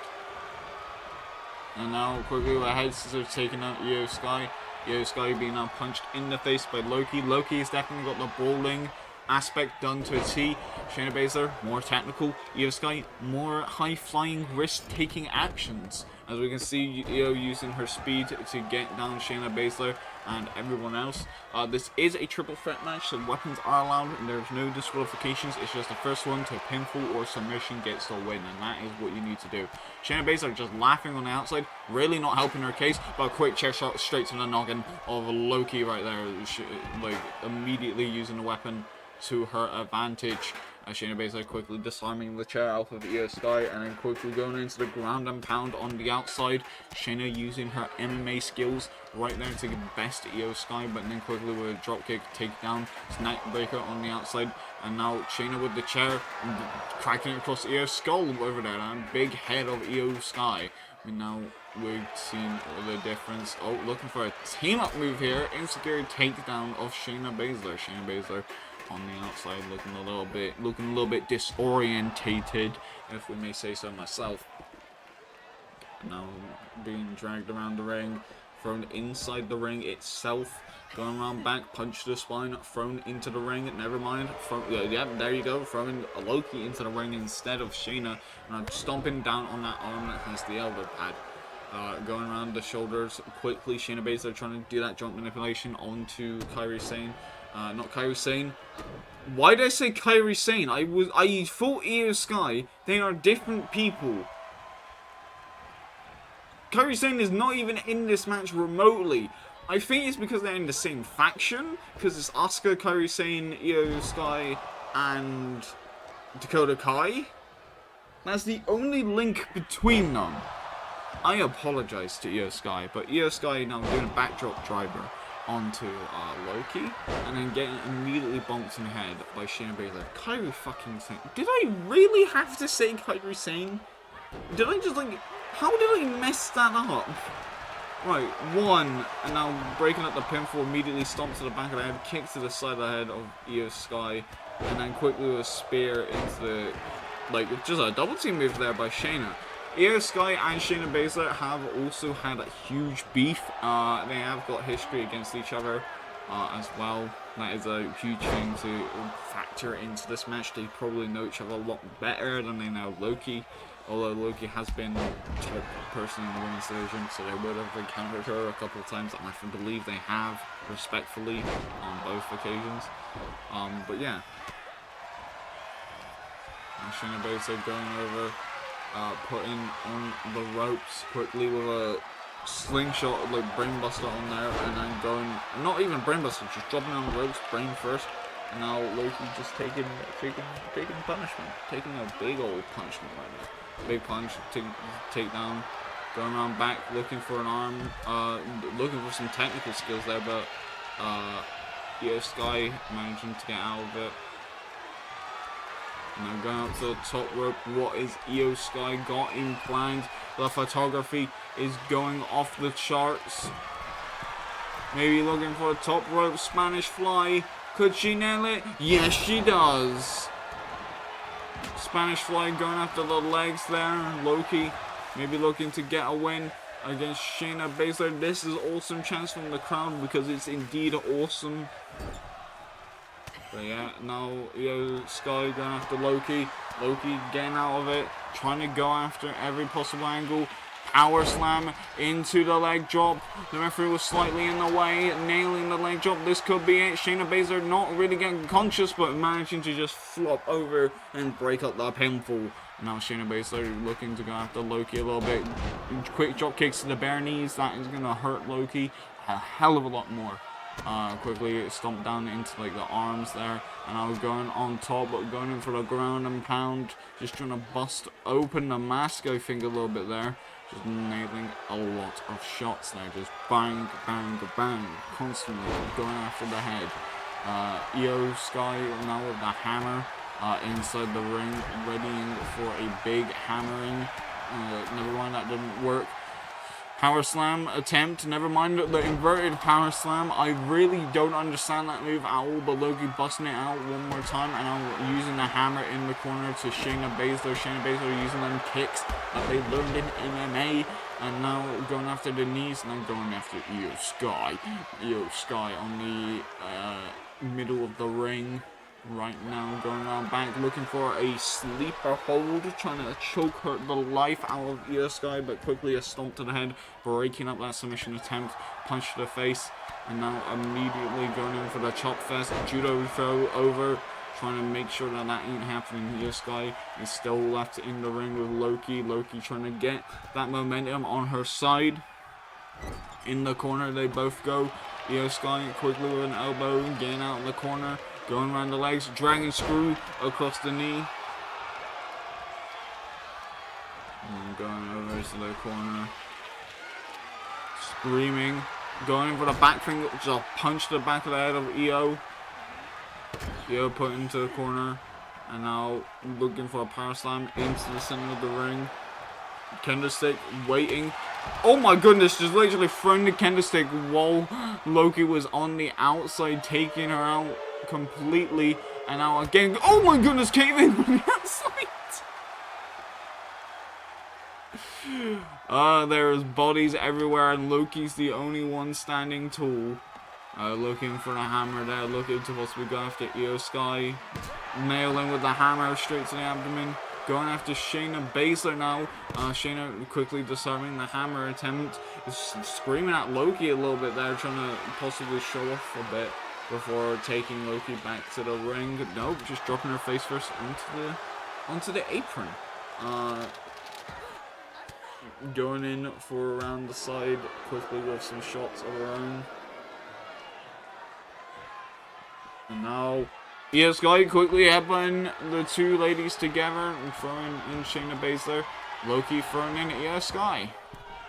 [SPEAKER 3] And now quickly with a head scissor taking out Io Sky. Io Sky being now punched in the face by Loki. Loki has definitely got the brawling aspect done to a T. Shayna Baszler, more technical. Io Sky, more high-flying, risk-taking actions. As we can see, Io using her speed to get down Shayna Baszler and everyone else. This is a triple threat match, so weapons are allowed and there's no disqualifications. It's just the first one to pinfall or submission gets the win, and that is what you need to do. Shayna Baszler just laughing on the outside, really not helping her case, but a quick chair shot straight to the noggin of Loki right there. She, like, immediately using the weapon to her advantage. Shayna Baszler quickly disarming the chair off of Io Sky and then quickly going into the ground and pound on the outside. Shayna using her MMA skills right there to best Io Sky, but then quickly with a dropkick takedown, neck breaker on the outside, and now Shayna with the chair cracking it across Io's skull over there, and big head of Io Sky. And now we've seen the difference. Oh, looking for a team-up move here. Insecure takedown of Shayna Baszler. Shayna Baszler on the outside, looking a little bit disorientated, if we may say so myself. Now being dragged around the ring, thrown inside the ring itself, going around back, punch to the spine, thrown into the ring. Never mind. Yeah, there you go. Throwing Loki into the ring instead of Shayna, and stomping down on that arm that has the elbow pad. Going around the shoulders quickly. Shayna Baszler trying to do that joint manipulation onto Kairi Sane. Not Kairi Sane. Why did I say Kairi Sane? I thought Io Sky, they are different people. Kairi Sane is not even in this match remotely. I think it's because they're in the same faction, because it's Asuka, Kairi Sane, Io Sky, and Dakota Kai. That's the only link between them. I apologize to Io Sky, but Io Sky now doing a backdrop driver onto Loki, and then getting immediately bumped in the head by Shayna Baszler. Kairi fucking Sane. Did I really have to say Kairi Sane? Did I just how did I mess that up? Right, one, and now breaking up the pinfall, immediately stomps to the back of the head, kicks to the side of the head of Io Sky, and then quickly with a spear into the, just a double team move there by Shayna. Io Sky and Shayna Baszler have also had a huge beef. They have got history against each other as well. That is a huge thing to factor into this match. They probably know each other a lot better than they know Loki. Although Loki has been top person in the women's division, so they would have encountered her a couple of times, and I believe they have, respectfully, on both occasions. But yeah. And Shayna Baszler going over, putting on the ropes quickly with a slingshot, brainbuster on there, and then going, not even brainbuster, just dropping on the ropes, brain first. And now Loki just taking punishment, taking a big old punishment right now. Big punch, take down, going around back, looking for an arm, looking for some technical skills there, but Io Sky managing to get out of it. Now going up to the top rope, what is Io Sky got in planned? The photography is going off the charts. Maybe looking for a top rope Spanish fly. Could she nail it? Yes, she does. Spanish fly going after the legs there. Loki maybe looking to get a win against Shayna Baszler. This is awesome chance from the crowd because it's indeed awesome. But yeah, now Io Sky going after Loki. Loki getting out of it, trying to go after every possible angle. Power slam into the leg drop. The referee was slightly in the way, nailing the leg drop. This could be it. Shayna Baszler not really getting conscious, but managing to just flop over and break up the pinfall. Now Shayna Baszler looking to go after Loki a little bit. Quick drop kicks to the bare knees. That is going to hurt Loki a hell of a lot more. Quickly stomped down into the arms there, and I was going on top, but going in for the ground and pound, just trying to bust open the mask, I think, a little bit there. Just nailing a lot of shots there, just bang, bang, bang, constantly going after the head. Io Sky now with the hammer inside the ring, readying for a big hammering. Never mind, that didn't work. Power slam attempt, never mind the inverted power slam. I really don't understand that move at all, but Loki busting it out one more time, and I'm using the hammer in the corner to Shayna Baszler. Shayna Baszler using them kicks that they learned in MMA, and now going after the knees, and then going after Io Sky. Io Sky on the middle of the ring. Right now, going around back, looking for a sleeper hold, trying to choke her the life out of Io Sky, but quickly a stomp to the head, breaking up that submission attempt, punch to the face, and now immediately going in for the chop fest, judo throw over, trying to make sure that that ain't happening. Io Sky is still left in the ring with Loki. Loki trying to get that momentum on her side. In the corner, they both go. Io Sky quickly with an elbow, getting out of the corner. Going around the legs, dragon screw across the knee. And going over to the corner. Screaming. Going for the back finger, just a punch to the back of the head of Io. Io put into the corner. And now looking for a power slam into the center of the ring. Kendo stick waiting. Oh my goodness, just literally throwing the kendo stick while Loki was on the outside, taking her out completely. And now again, oh my goodness, came in from the outside. There's bodies everywhere, and Loki's the only one standing tall. Looking for the hammer there, looking to possibly go after Io Sky. Nailing with the hammer straight to the abdomen. Going after Shayna Baszler now. Shayna quickly disarming the hammer attempt. Is screaming at Loki a little bit there, trying to possibly show off a bit. before taking Loki back to the ring. Nope, just dropping her face first onto the apron. Going in for around the side quickly with some shots of her own. And now Io Sky quickly headbutting the two ladies together and throwing in Shayna Baszler. Loki throwing in Io Sky.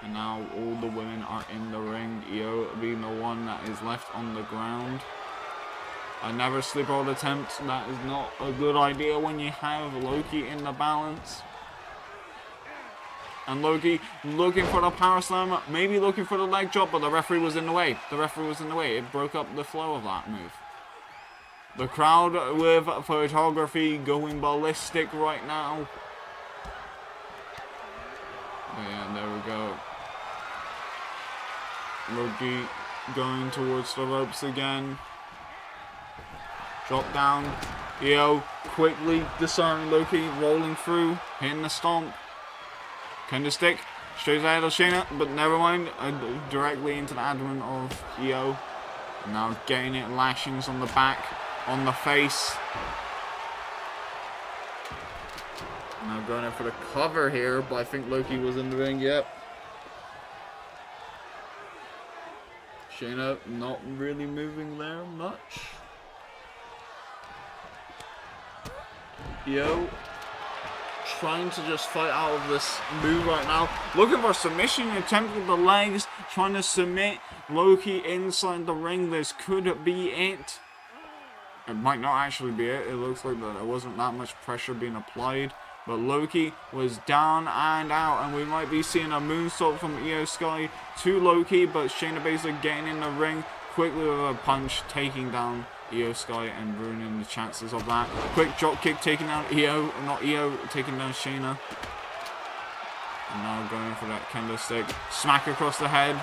[SPEAKER 3] And now all the women are in the ring. Io being the one that is left on the ground. A never sleep hold attempt. That is not a good idea when you have Loki in the balance. And Loki looking for the power slam, maybe looking for the leg drop, but the referee was in the way. The referee was in the way. It broke up the flow of that move. The crowd with photography going ballistic right now. But yeah, there we go. Loki going towards the ropes again. Drop down. Io quickly disarming Loki, rolling through, hitting the stomp. Kendo stick, straight ahead of Shayna, but never mind. Directly into the abdomen of Io. And now getting it, lashings on the back, on the face. Now going in for the cover here, but I think Loki was in the ring, yep. Shayna not really moving there much. Io trying to just fight out of this move right now. Looking for submission, attempt with the legs, trying to submit Loki inside the ring. This could be it. It might not actually be it. It looks like that there wasn't that much pressure being applied. But Loki was down and out, and we might be seeing a moonsault from Io Sky to Loki, but Shayna Baszler getting in the ring quickly with a punch, taking down Io Sky and ruining the chances of that. Quick drop kick taking down taking down Shayna. And now going for that kendo stick. Smack across the head.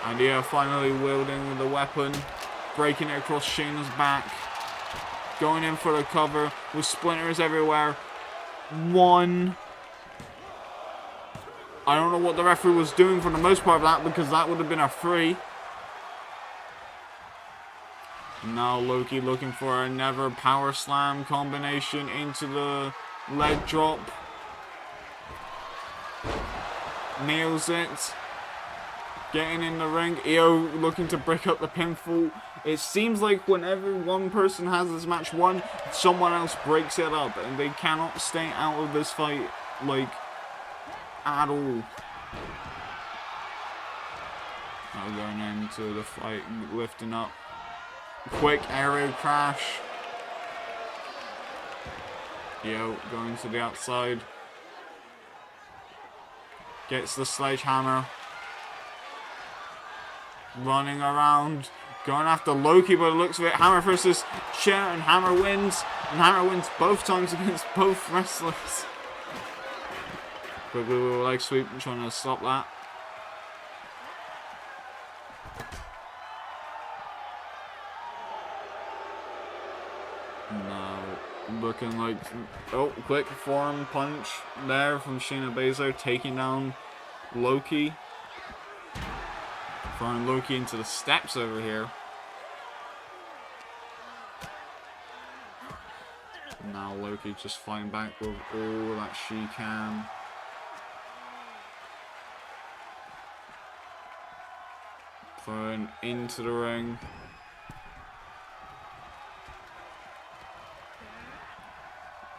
[SPEAKER 3] And Io finally wielding the weapon. Breaking it across Shayna's back. Going in for the cover with splinters everywhere. One. I don't know what the referee was doing for the most part of that, because that would have been a 3. Now Loki looking for another power slam combination into the leg drop. Nails it. Getting in the ring. Io looking to break up the pinfall. It seems like whenever one person has this match won, someone else breaks it up, and they cannot stay out of this fight, like, at all. Now going into the fight, lifting up. Quick aerial crash. Io going to the outside. Gets the sledgehammer. Running around. Going after Loki, but it looks of it. Hammer versus Shayna, and Hammer wins. And Hammer wins both times against both wrestlers. Quickly with a leg sweep, trying to stop that. Now looking like, oh, quick forearm punch there from Shayna Baszler, taking down Loki. Throwing Loki into the steps over here. Now Loki just fighting back with all that she can. Throwing into the ring.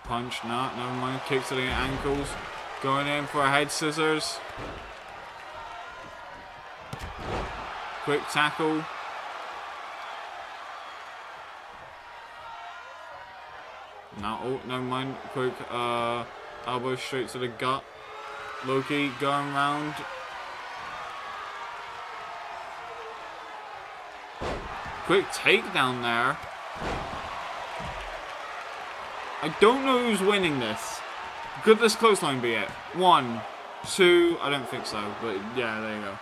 [SPEAKER 3] Punch, no, never mind. Kicks to the ankles. Going in for a head scissors. Quick tackle. Now, oh, never mind. Quick elbow straight to the gut. Loki going round. Quick takedown there. I don't know who's winning this. Could this clothesline be it? 1, 2, I don't think so, but yeah, there you go.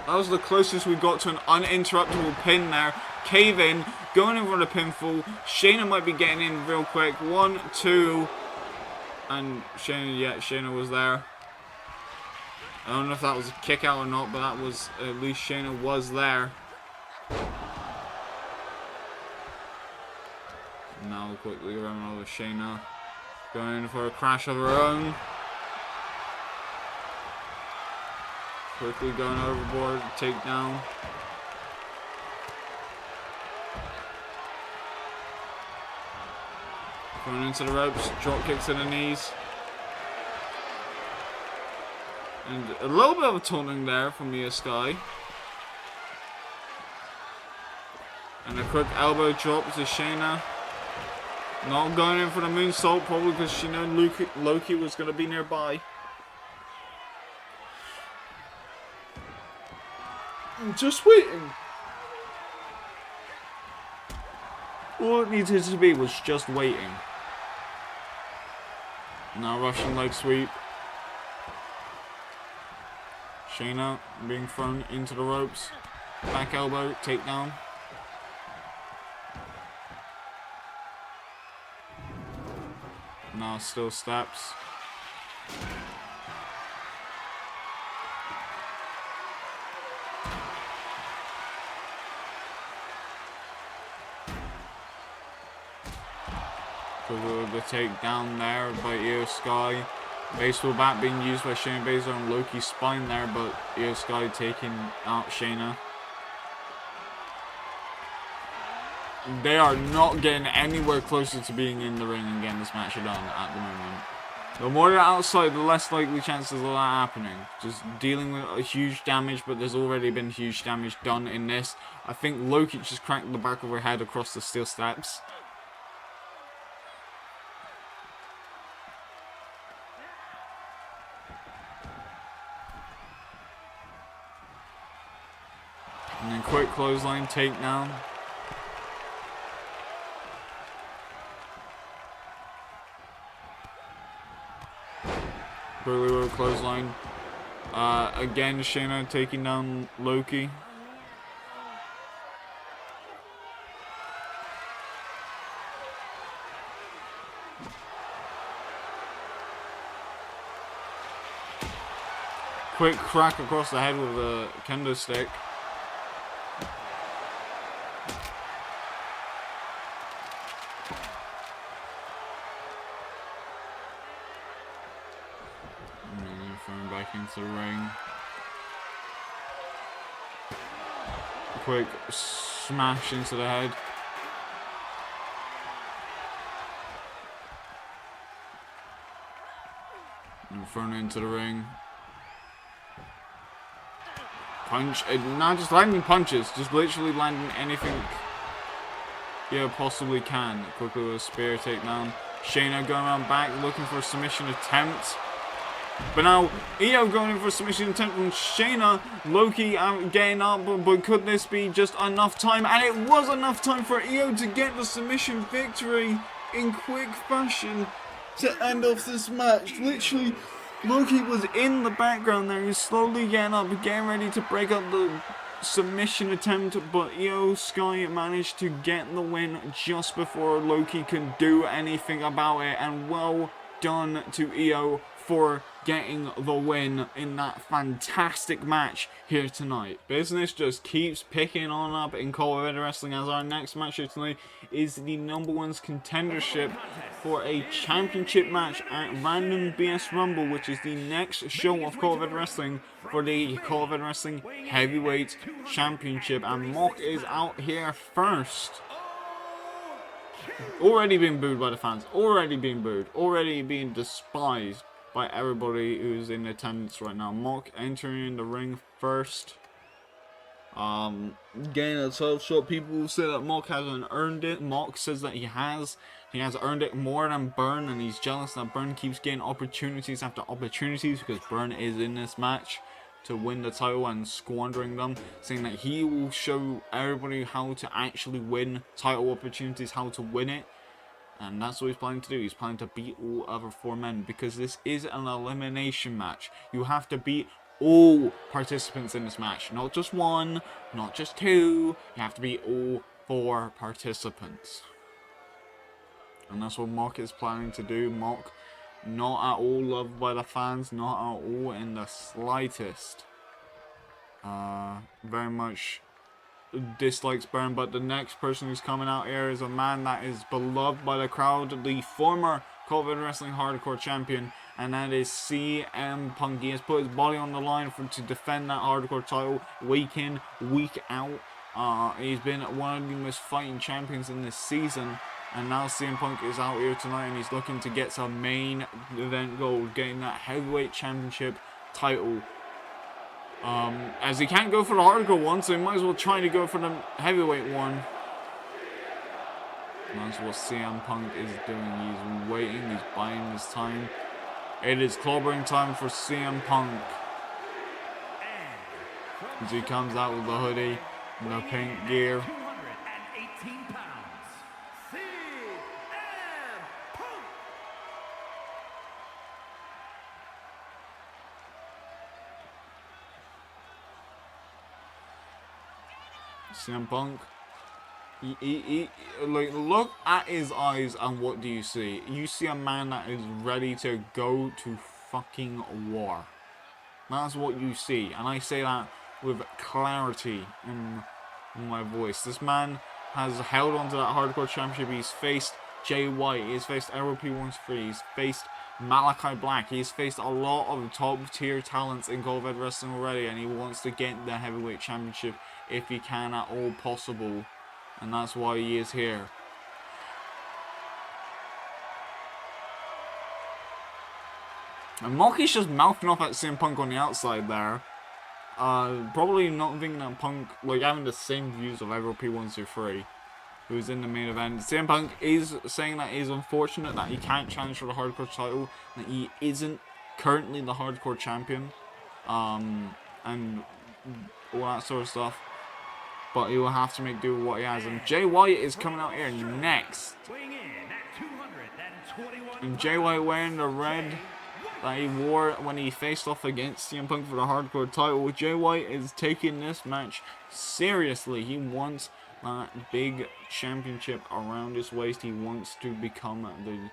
[SPEAKER 3] That was the closest we got to an uninterruptible pin there. Cave in, going in for the pinfall. Shayna might be getting in real quick. 1, 2, and Shayna, yeah, Shayna was there. I don't know if that was a kick out or not, but that was, at least Shayna was there. Now quickly around over Shayna. Going for a crash of her own. Quickly going overboard, takedown. Going into the ropes, drop kicks to the knees. And a little bit of a taunting there from Io Sky. And a quick elbow drop to Shayna. Not going in for the moonsault, probably because she knew Loki was going to be nearby. Just waiting. All it needed to be was just waiting. Now Russian leg sweep. Shayna being thrown into the ropes. Back elbow, takedown. Now still steps. The takedown there by Io Sky. Baseball bat being used by Shayna Baszler on Loki's spine there, but Io Sky taking out Shayna. They are not getting anywhere closer to being in the ring and getting this match done at the moment. The more they're outside, the less likely chances of that happening. Just dealing with a huge damage, but there's already been huge damage done in this. I think Loki just cracked the back of her head across the steel steps. And then quick clothesline takedown. Quickly with a clothesline. Again, Shayna taking down Loki. Quick crack across the head with a kendo stick. Thrown back into the ring. Quick smash into the head. And thrown into the ring. Punch. Not just landing punches, just literally landing anything you possibly can. Quickly with a spear takedown. Shayna going around back looking for a submission attempt. But now, Io going in for a submission attempt from Shayna. Loki getting up, but could this be just enough time? And it was enough time for Io to get the submission victory in quick fashion to end off this match. Literally, Loki was in the background there. He's slowly getting up, getting ready to break up the submission attempt. But Io Sky managed to get the win just before Loki could do anything about it. And well done to Io for getting the win in that fantastic match here tonight. Business just keeps picking on up in COEW Wrestling, as our next match here tonight is the #1's contendership for a championship match at Random BS Rumble, which is the next show of COEW Wrestling for the COEW Wrestling Heavyweight Championship. And Mock is out here first. Already being booed by the fans, already being booed, already being despised by everybody who's in attendance right now. Mock entering the ring first. Getting a 12 shot. People say that Mock hasn't earned it. Mock says that he has. He has earned it more than Burn, and he's jealous that Burn keeps getting opportunities after opportunities because Burn is in this match to win the title and squandering them, saying that he will show everybody how to actually win title opportunities, how to win it. And that's what he's planning to do. He's planning to beat all other 4 men because this is an elimination match. You have to beat all participants in this match. Not just 1, not just 2. You have to beat all 4 participants. And that's what Mock is planning to do. Mock Not at all loved by the fans, not at all in the slightest. Very much dislikes Burn, but the next person who's coming out here is a man that is beloved by the crowd, the former COEW Wrestling Hardcore Champion, and that is CM Punk. He has put his body on the line to defend that hardcore title week in, week out. He's been one of the most fighting champions in this season, and now CM Punk is out here tonight and he's looking to get some main event gold, getting that heavyweight championship title. As he can't go for the hardcore one, so he might as well try to go for the heavyweight one. And that's what CM Punk is doing. He's waiting, he's buying his time. It is clobbering time for CM Punk. As he comes out with the hoodie and the pink gear.
[SPEAKER 4] 218 pounds, CM Punk.
[SPEAKER 3] CM Punk. Like, look at his eyes, and what do you see? You see a man that is ready to go to fucking war. That's what you see, and I say that with clarity in my voice. This man has held on to that hardcore championship. He's faced Jay White, he's faced LP13, he's faced Malachi Black, he's faced a lot of top tier talents in COEW Wrestling already, and he wants to get the heavyweight championship if he can at all possible. And that's why he is here. And Moki's just mouthing off at CM Punk on the outside there. Probably not thinking that Punk, like, having the same views of LP123, who's in the main event. CM Punk is saying that it is unfortunate that he can't challenge for the hardcore title, that he isn't currently the hardcore champion, and all that sort of stuff. But he will have to make do with what he has. And Jay White is coming out here next. And Jay White wearing the red that he wore when he faced off against CM Punk for the hardcore title. Jay White is taking this match seriously. He wants that big championship around his waist. He wants to become the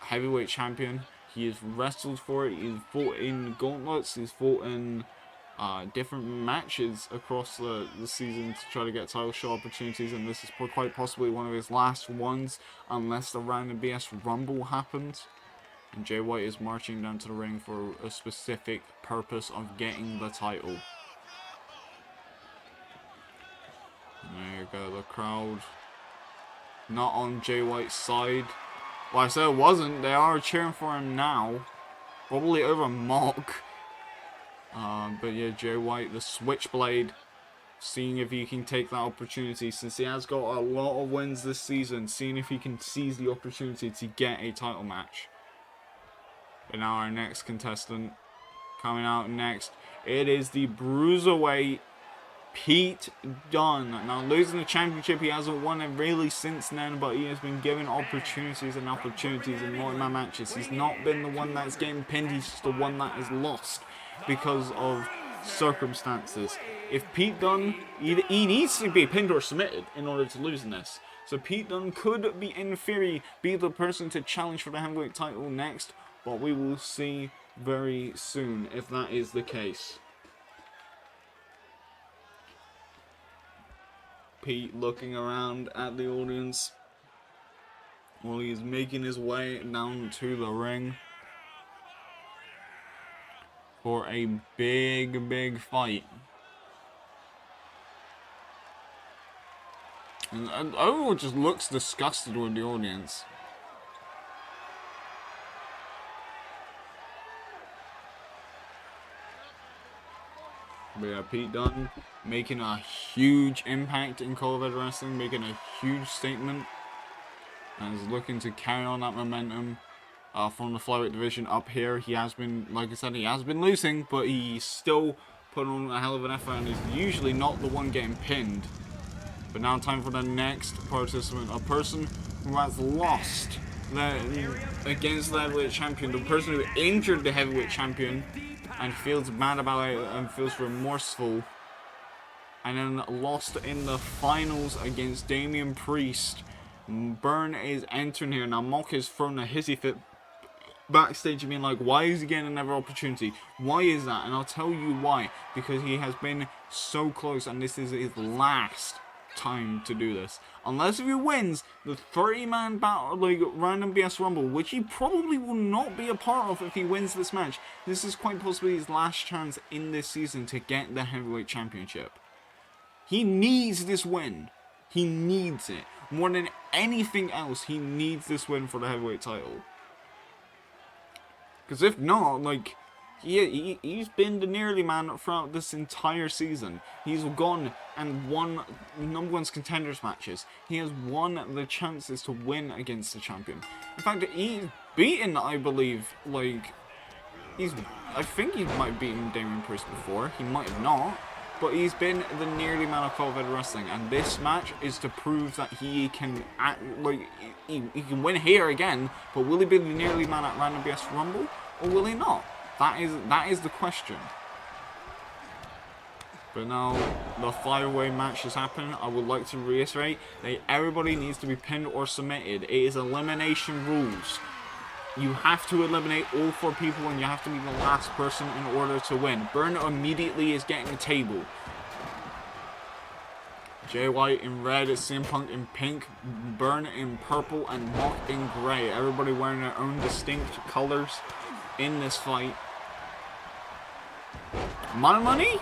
[SPEAKER 3] heavyweight champion. He has wrestled for it. He's fought in gauntlets. He's fought in different matches across the season to try to get title shot opportunities, and this is quite possibly one of his last ones unless the Random BS Rumble happens. And Jay White is marching down to the ring for a specific purpose of getting the title. And there you go, the crowd not on Jay White's side. Well, I said it wasn't, they are cheering for him now, probably over Mock. But yeah, Jay White, the Switchblade, seeing if he can take that opportunity, since he has got a lot of wins this season, seeing if he can seize the opportunity to get a title match. And now our next contestant, coming out next, it is the Bruiserweight Pete Dunne. Now, losing the championship, he hasn't won it really since then, but he has been given opportunities and opportunities in multi-man matches. He's not been the one that's getting pinned, he's just the one that is lost because of circumstances. If Pete Dunne, he needs to be pinned or submitted in order to lose in this. So Pete Dunne could be, in theory, be the person to challenge for the heavyweight title next, but we will see very soon if that is the case. Pete looking around at the audience while he is making his way down to the ring for a big fight. And everyone just looks disgusted with the audience. But yeah, Pete Dunne making a huge impact in COEW Wrestling, making a huge statement, and is looking to carry on that momentum from the flyweight division up here. He has been, like I said, he has been losing, but he's still putting on a hell of an effort and is usually not the one getting pinned. But now time for the next participant, a person who has lost against the heavyweight champion, the person who injured the heavyweight champion and feels bad about it and feels remorseful, and then lost in the finals against Damian Priest. Burn is entering here. Now Mock has thrown a hissy fit backstage being like, why is he getting another opportunity? Why is that? And I'll tell you why. Because he has been so close, and this is his last time to do this. Unless if he wins the 30-man battle, like random BS Rumble, which he probably will not be a part of if he wins this match. This is quite possibly his last chance in this season to get the heavyweight championship. He needs this win. He needs it. More than anything else, he needs this win for the heavyweight title. Because if not, like, he's been the nearly man throughout this entire season. He's gone and won number one's contenders matches. He has won the chances to win against the champion. In fact, he's beaten, I believe, like, I think he might have beaten Damian Priest before. He might have not. But he's been the nearly man of COEW Wrestling, and this match is to prove that he can he can win here again. But will he be the nearly man at Random BS Rumble, or will he not? That is the question. But now the 5-way match has happened. I would like to reiterate that everybody needs to be pinned or submitted. It is elimination rules. You have to eliminate all 4 people, and you have to be the last person in order to win. Burn immediately is getting a table. Jay White in red, CM Punk in pink, Burn in purple, and Mock in grey. Everybody wearing their own distinct colours in this fight. My money?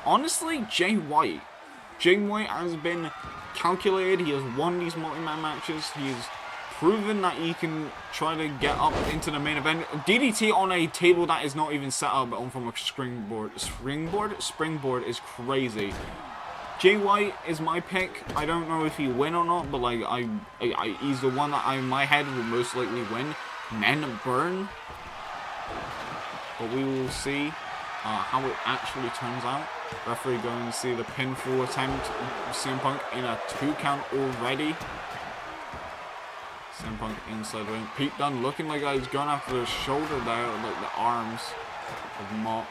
[SPEAKER 3] Honestly, Jay White. Jay White has been calculated. He has won these multi-man matches. He has proven that he can try to get up into the main event. DDT on a table that is not even set up on from a springboard. Springboard is crazy. Jay White is my pick. I don't know if he win or not, but like he's the one that in my head will most likely win. Men Burn, but we will see how it actually turns out. Referee going to see the pinfall attempt. CM Punk in a 2 count already. CM Punk inside the ring. Pete Dunne looking like he's going after the shoulder there, like the arms of Mock.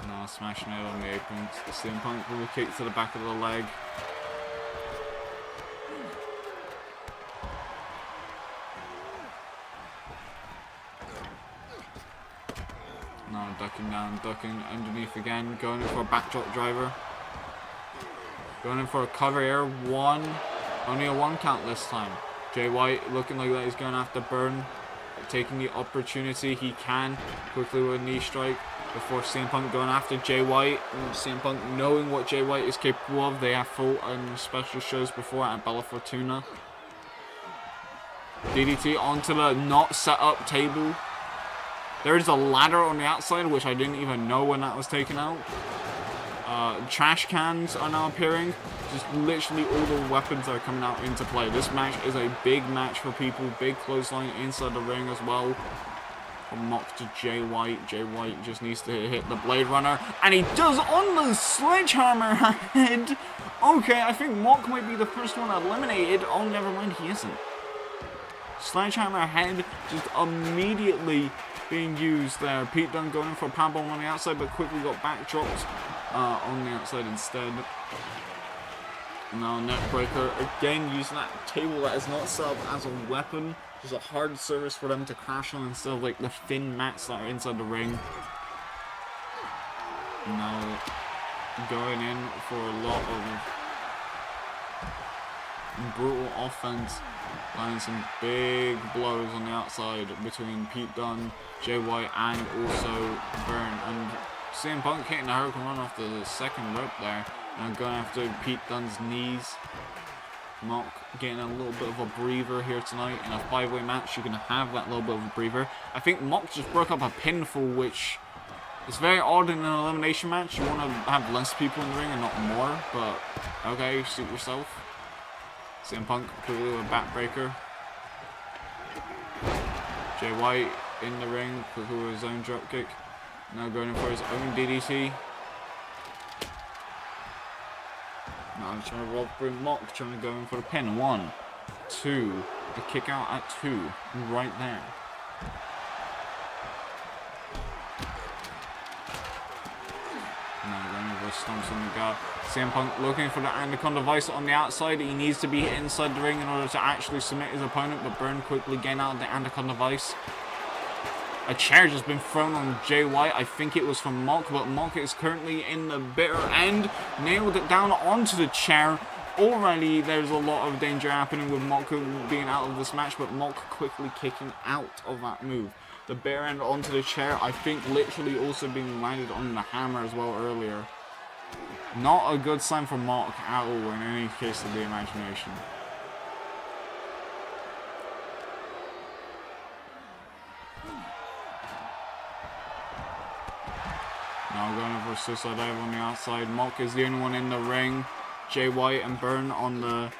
[SPEAKER 3] Now smashing it on the apron. CM Punk with a kick to the back of the leg. Now ducking down, ducking underneath again, going in for a backdrop driver. Going in for a cover here, only a 1 count this time. Jay White looking like that he's going after Burn, taking the opportunity he can, quickly with a knee strike, before CM Punk going after Jay White. And CM Punk knowing what Jay White is capable of. They have fought on special shows before at Bella Fortuna. DDT onto the not set up table. There is a ladder on the outside, which I didn't even know when that was taken out. Trash cans are now appearing. Just literally all the weapons are coming out into play. This match is a big match for people. Big clothesline inside the ring as well. From Mock to Jay White. Jay White just needs to hit the Blade Runner. And he does on the sledgehammer head. Okay, I think Mock might be the first one eliminated. Oh, never mind, he isn't. Sledgehammer head just immediately being used there. Pete Dunne going in for a powerbomb on the outside, but quickly got backdropped on the outside instead. Now neckbreaker again, using that table that is not set up as a weapon. Just a hard surface for them to crash on instead of like the thin mats that are inside the ring. Now going in for a lot of brutal offense. Landing some big blows on the outside between Pete Dunne, Jay White, and also Burn. And CM Punk hitting the Hurricane Run off the second rope there. And going after Pete Dunne's knees. Mock getting a little bit of a breather here tonight. In a 5-way match, you can have that little bit of a breather. I think Mock just broke up a pinfall, which is very odd in an elimination match. You want to have less people in the ring and not more. But okay, suit yourself. CM Punk completely with a backbreaker. Jay White in the ring with his own dropkick. Now going in for his own DDT. Now I'm trying to rob through Mock, trying to go in for the pin. 1, 2, the kick out at 2, right there. Now going over just stomps on the gut. CM Punk looking for the Anaconda Vice on the outside. He needs to be inside the ring in order to actually submit his opponent, but Byrne quickly getting out of the Anaconda Vice. A chair just been thrown on Jay White. I think it was from Mock, but Mock is currently in the bitter end. Nailed it down onto the chair. Already there's a lot of danger happening with Mock being out of this match, but Mock quickly kicking out of that move. The bare end onto the chair, I think literally also being landed on the hammer as well earlier. Not a good sign for Mock at all in any case of the imagination. Now going for a suicide dive on the outside. Mock is the only one in the ring. Jay White and Byrne on the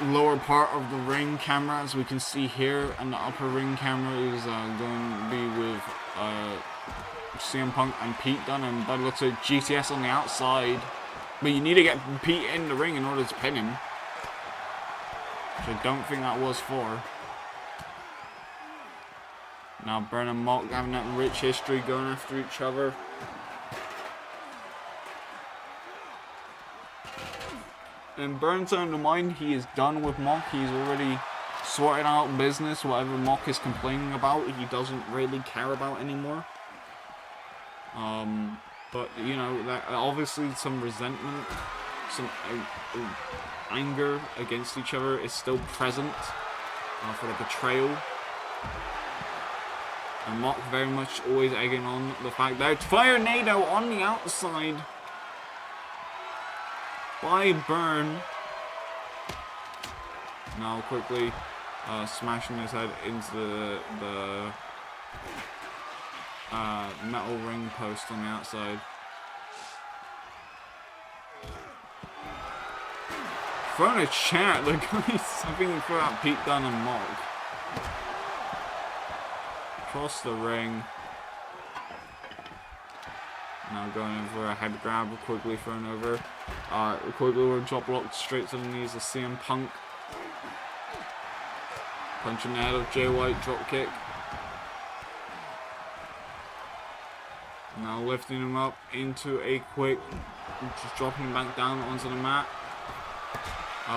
[SPEAKER 3] lower part of the ring camera, as we can see here, and the upper ring camera is going to be with CM Punk and Pete Dunne, and by the looks of GTS on the outside. But you need to get Pete in the ring in order to pin him, which I don't think that was for. Now Byrne and Mock having that rich history, going after each other. In Byrne's own mind, he is done with Mock. He's already sorted out business. Whatever Mock is complaining about, he doesn't really care about anymore. But you know, that obviously some resentment, some anger against each other is still present for the betrayal. And Mock very much always egging on the fact that Fire Nado on the outside by Byrne. Now quickly smashing his head into the metal ring post on the outside. Throwing a chair, the guy's something for that Pete Dunne and Mock. Across the ring. Now going in for a head grab, quickly thrown over. Quickly with a drop lock straight to the knees of CM Punk. Punching the head of Jay White, drop kick. Now lifting him up into a quick, just dropping him back down onto the mat.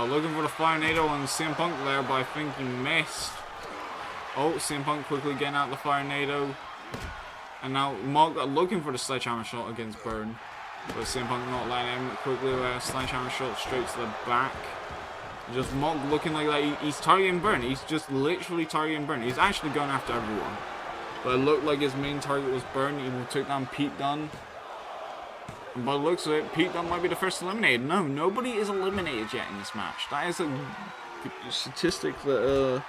[SPEAKER 3] Looking for the Fire Nado on CM Punk there, but I think he missed. Oh, CM Punk quickly getting out the Fire Nado. And now Mock looking for the sledgehammer shot against Byrne. But CM Punk not letting him. Quickly with a sledgehammer shot straight to the back. Just Mock looking like that. He's targeting Byrne. He's just literally targeting Byrne. He's actually going after everyone. But it looked like his main target was Byrne. He took down Pete Dunne. And by the looks of it, Pete Dunne might be the first eliminated. No, nobody is eliminated yet in this match. That is a statistic that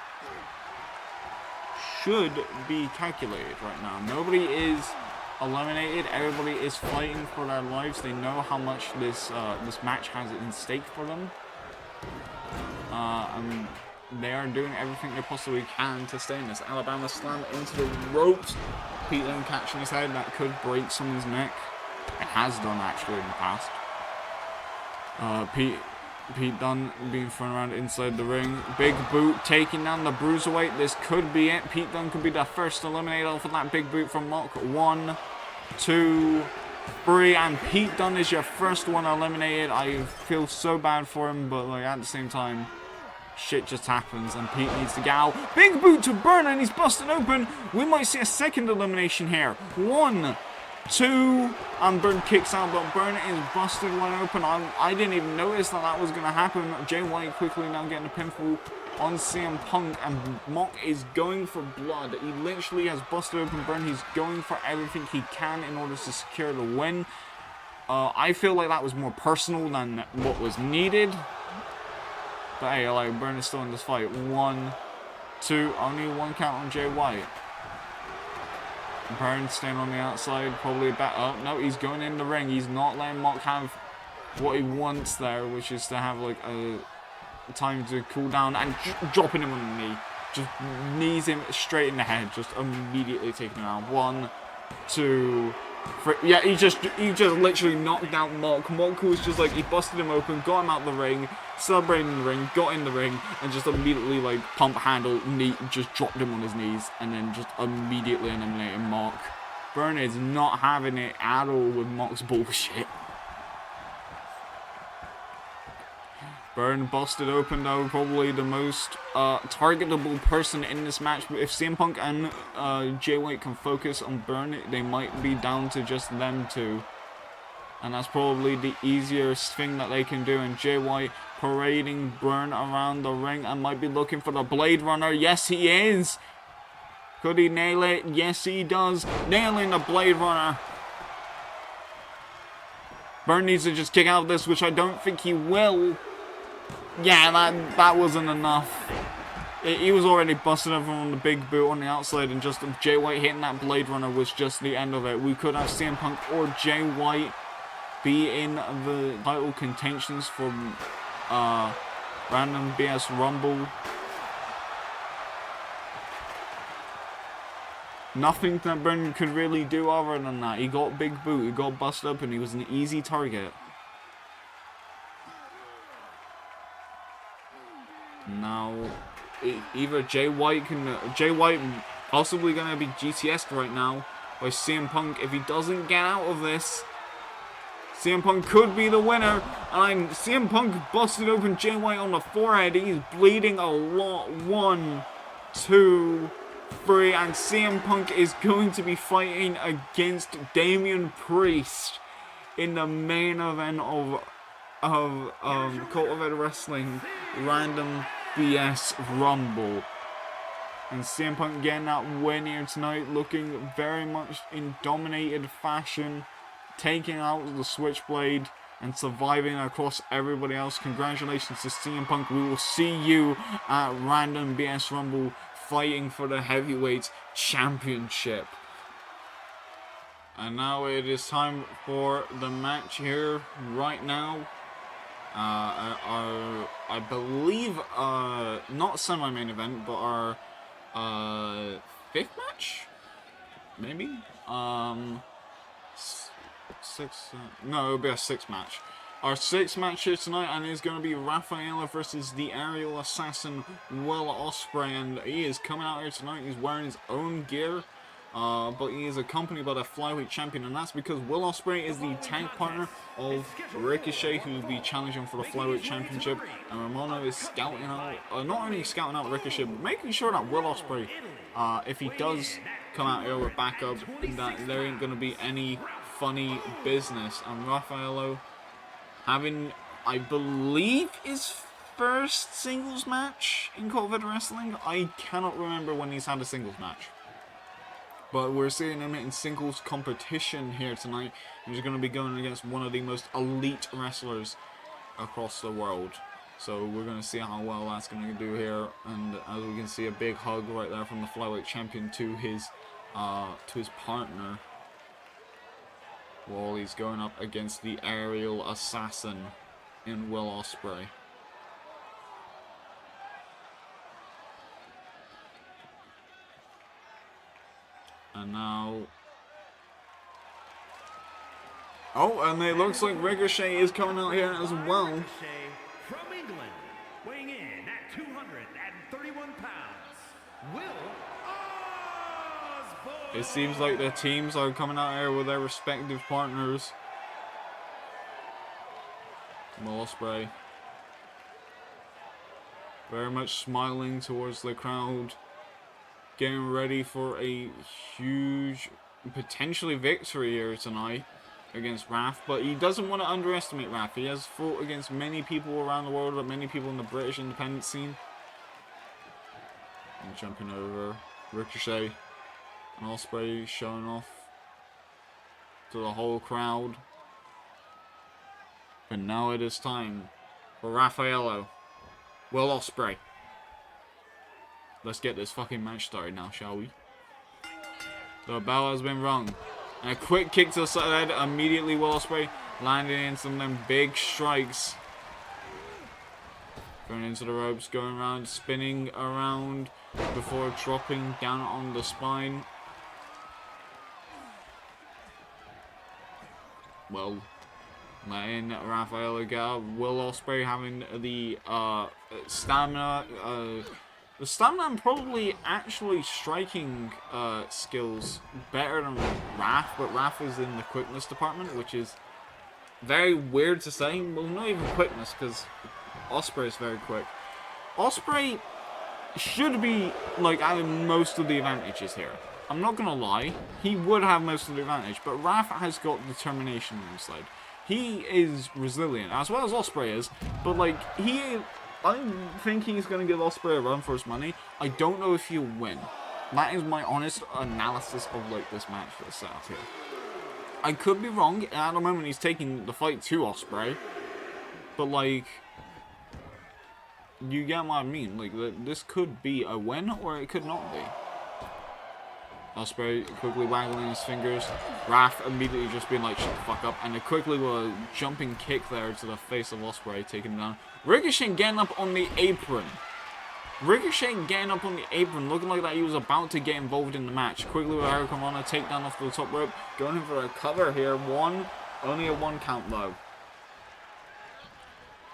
[SPEAKER 3] should be calculated right now. Nobody is eliminated. Everybody is fighting for their lives. They know how much this match has in stake for them. And they are doing everything they possibly can to stay in this. Alabama slam into the ropes. Pete Dunne catching his head. That could break someone's neck. It has done actually in the past. Pete Dunne being thrown around inside the ring. Big boot taking down the Bruiserweight. This could be it. Pete Dunne could be the first eliminated off of that big boot from Mock. 1, 2, 3, and Pete Dunne is your first one eliminated. I feel so bad for him, but like at the same time, shit just happens and Pete needs to get out. Big boot to Byrne and he's busted open. We might see a second elimination here. 1, 2, and Byrne kicks out, but Byrne is busted wide open. I didn't even notice that was going to happen. Jay White quickly now getting a pinfall on CM Punk, and Mock is going for blood. He literally has busted open Byrne. He's going for everything he can in order to secure the win. I feel like that was more personal than what was needed. But hey, like, Byrne is still in this fight. 1, 2, only one count on Jay White. Byrne staying on the outside, probably back up. No, he's going in the ring. He's not letting Mock have what he wants there, which is to have like a time to cool down and dropping him on the knee. Just knees him straight in the head, just immediately taking him out. 1, 2, 3. Yeah, he just literally knocked out Mock. Mock was just like, he busted him open, got him out the ring, celebrating in the ring, got in the ring, and just immediately like pump handle, knee, just dropped him on his knees, and then just immediately eliminated Mock. Byrne is not having it at all with Mox's bullshit. Byrne busted open though, probably the most targetable person in this match. But if CM Punk and Jay White can focus on Byrne, they might be down to just them two. And that's probably the easiest thing that they can do. And Jay White parading Byrne around the ring and might be looking for the Blade Runner. Yes, he is. Could he nail it? Yes, he does. Nailing the Blade Runner. Byrne needs to just kick out of this, which I don't think he will. Yeah, that wasn't enough. He was already busting everyone on the big boot on the outside, and just Jay White hitting that Blade Runner was just the end of it. We could have CM Punk or Jay White be in the title contentions for Random BS Rumble. Nothing that Byrne could really do other than that. He got big boot, he got busted up, and he was an easy target. Now, either Jay White possibly gonna be GTS'd right now by CM Punk. If he doesn't get out of this, CM Punk could be the winner. And CM Punk busted open Jay White on the forehead. He's bleeding a lot. 1, 2, 3, and CM Punk is going to be fighting against Damian Priest in the main event of COEW Wrestling Random BS Rumble. And CM Punk getting that win here tonight, looking very much in dominated fashion, taking out the Switchblade and surviving across everybody else. Congratulations to CM Punk. We will see you at Random BS Rumble fighting for the Heavyweight Championship. And now it is time for the match here right now. I believe not semi-main event, but our 5th match, maybe. No, it'll be a 6th match. Our 6th match here tonight, and it's going to be Rafaela versus the Aerial Assassin Will Ospreay, and he is coming out here tonight. He's wearing his own gear. But he is accompanied by the flyweight champion, and that's because Will Ospreay is the tag partner of Ricochet, who will be challenging for the flyweight championship. And Romano is scouting out, not only scouting out Ricochet, but making sure that Will Ospreay, if he does come out here with backup, that there ain't going to be any funny business. And Rafaelo having, I believe, his first singles match in COEW Wrestling. I cannot remember when he's had a singles match. But we're seeing him in singles competition here tonight. He's going to be going against one of the most elite wrestlers across the world. So we're going to see how well that's going to do here. And as we can see, a big hug right there from the flyweight champion to his partner, while he's going up against the Aerial Assassin in Will Ospreay. And now... Oh, and it looks like Ricochet is coming out here as well.
[SPEAKER 4] From England, weighing in at 231 pounds, Will Ospreay.
[SPEAKER 3] It seems like the teams are coming out here with their respective partners. Will Ospreay very much smiling towards the crowd, getting ready for a huge, potentially victory here tonight against Raf, but he doesn't want to underestimate Raf. He has fought against many people around the world, but many people in the British independent scene. And jumping over Ricochet and Ospreay, showing off to the whole crowd. But now it is time for Rafaelo, Will Ospreay. Let's get this fucking match started now, shall we? The bell has been rung. And a quick kick to the side, immediately Will Ospreay landing in some of them big strikes. Going into the ropes, going around, spinning around before dropping down on the spine. Well, letting Rafaela get up. Will Ospreay having the stamina, The stamina and probably actually striking skills better than Raph, but Raph is in the quickness department, which is very weird to say. Well, not even quickness, because Osprey is very quick. Osprey should be like having most of the advantages here. I'm not gonna lie, he would have most of the advantage, but Raph has got determination on his side. He is resilient, as well as Osprey is, but like, I think he's gonna give Osprey a run for his money. I don't know if he'll win. That is my honest analysis of like this match that's set up here. I could be wrong. At the moment, he's taking the fight to Osprey, but like, you get what I mean. Like, this could be a win, or it could not be. Osprey quickly waggling his fingers. Raph immediately just being like, shut the fuck up. And quickly with a jumping kick there to the face of Osprey, taking him down. Ricochet getting up on the apron. Ricochet getting up on the apron, looking like that he was about to get involved in the match. Quickly with Hurricane Rana, takedown off the top rope. Going in for a cover here. Only a 1 count though.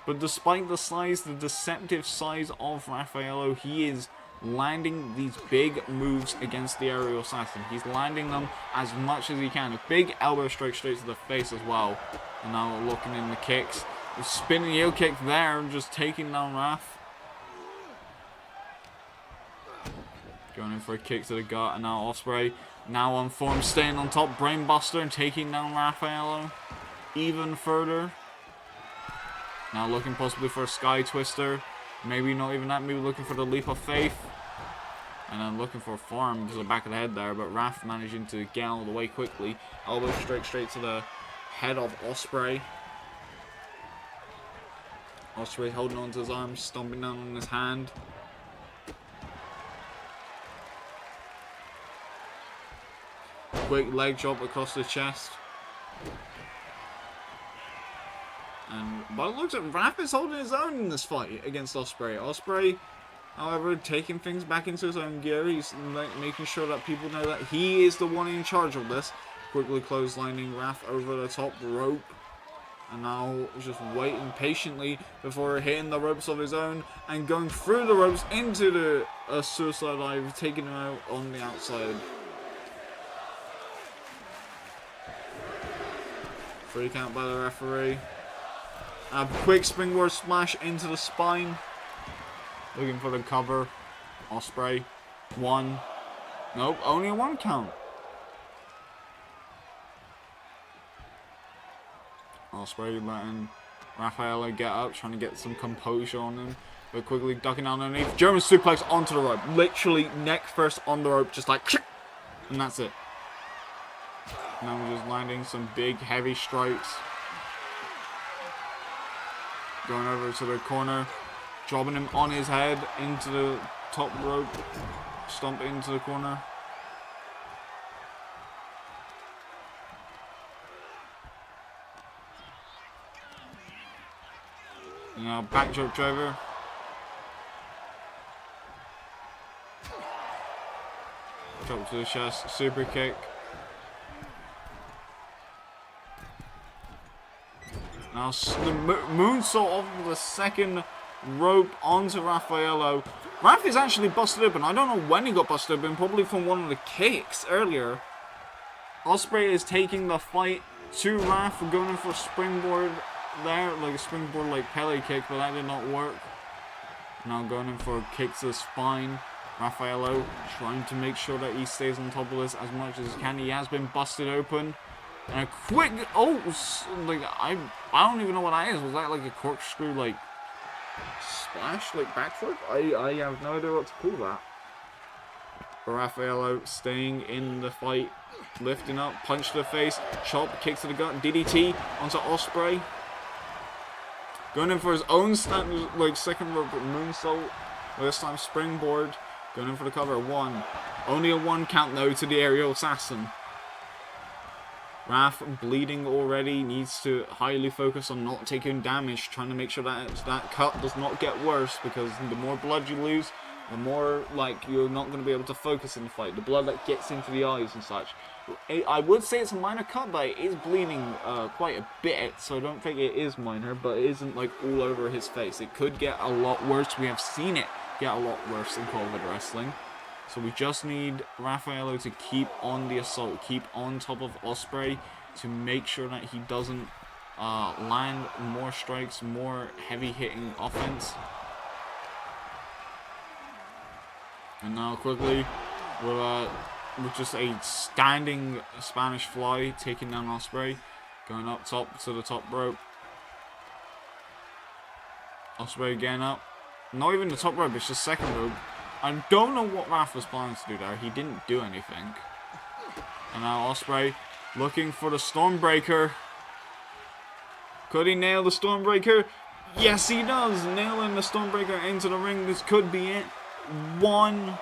[SPEAKER 3] But despite the deceptive size of Raffaello, he is landing these big moves against the aerial assassin. He's landing them as much as he can. A big elbow strike straight to the face as well. And now looking in the kicks. The spinning heel kick there, just taking down Raph. Going in for a kick to the gut, and now Osprey, now on form, staying on top, brainbuster and taking down Raffaello even further. Now looking possibly for a sky twister. Maybe not even that, maybe looking for the leap of faith. And then looking for a forearm to the back of the head there, but Raph managing to get out of the way quickly. Elbow straight to the head of Osprey. Osprey holding on to his arm, stomping down on his hand. Quick leg drop across the chest. And by the looks of it, Raph is holding his own in this fight against Osprey. Osprey, however, taking things back into his own gear. He's making sure that people know that he is the one in charge of this. Quickly clotheslining Raph over the top rope. And now just waiting patiently before hitting the ropes of his own and going through the ropes into the suicide dive, taking him out on the outside. 3 count by the referee. A quick springboard smash into the spine. Looking for the cover. Osprey. 1. Nope, only a 1 count. Osprey letting Raffaello get up, trying to get some composure on him. But quickly ducking underneath. German suplex onto the rope. Literally neck first on the rope, just like, and that's it. Now we're just landing some big, heavy strikes. Going over to the corner. Dropping him on his head into the top rope. Stomp into the corner. Now backdrop driver. Drop to the chest. Super kick. Now the moonsault off of the second rope onto Raffaello. Raph is actually busted open. I don't know when he got busted open. Probably from one of the kicks earlier. Osprey is taking the fight to Raph. Going in for a springboard there. Like a springboard like Pele kick. But that did not work. Now going in for a kick to the spine. Raffaello trying to make sure that he stays on top of this as much as he can. He has been busted open. And a quick, like, I don't even know what that is. Was that like a corkscrew, like, splash, like backflip? I have no idea what to call that. But Raffaello staying in the fight, lifting up, punch to the face, chop, kick to the gut, DDT onto Osprey. Going in for his own second rope moonsault. This time springboard. Going in for the cover. 1. Only a 1 count though to the aerial assassin. Raph bleeding already, needs to highly focus on not taking damage, trying to make sure that that cut does not get worse, because the more blood you lose, The more, like, you're not going to be able to focus in the fight. The blood that gets into the eyes and such. I would say it's a minor cut, but it is bleeding quite a bit, so I don't think it is minor, but it isn't, like, all over his face. It could get a lot worse. We have seen it get a lot worse in COVID wrestling. So we just need Raffaello to keep on the assault, keep on top of Ospreay to make sure that he doesn't land more strikes, more heavy-hitting offense. And now quickly, with just a standing Spanish fly, taking down Ospreay, going up top to the top rope. Ospreay again up. Not even the top rope, it's just second rope. I don't know what Raph was planning to do there. He didn't do anything. And now Ospreay looking for the Stormbreaker. Could he nail the Stormbreaker? Yes, he does. Nailing the Stormbreaker into the ring. This could be it. 1,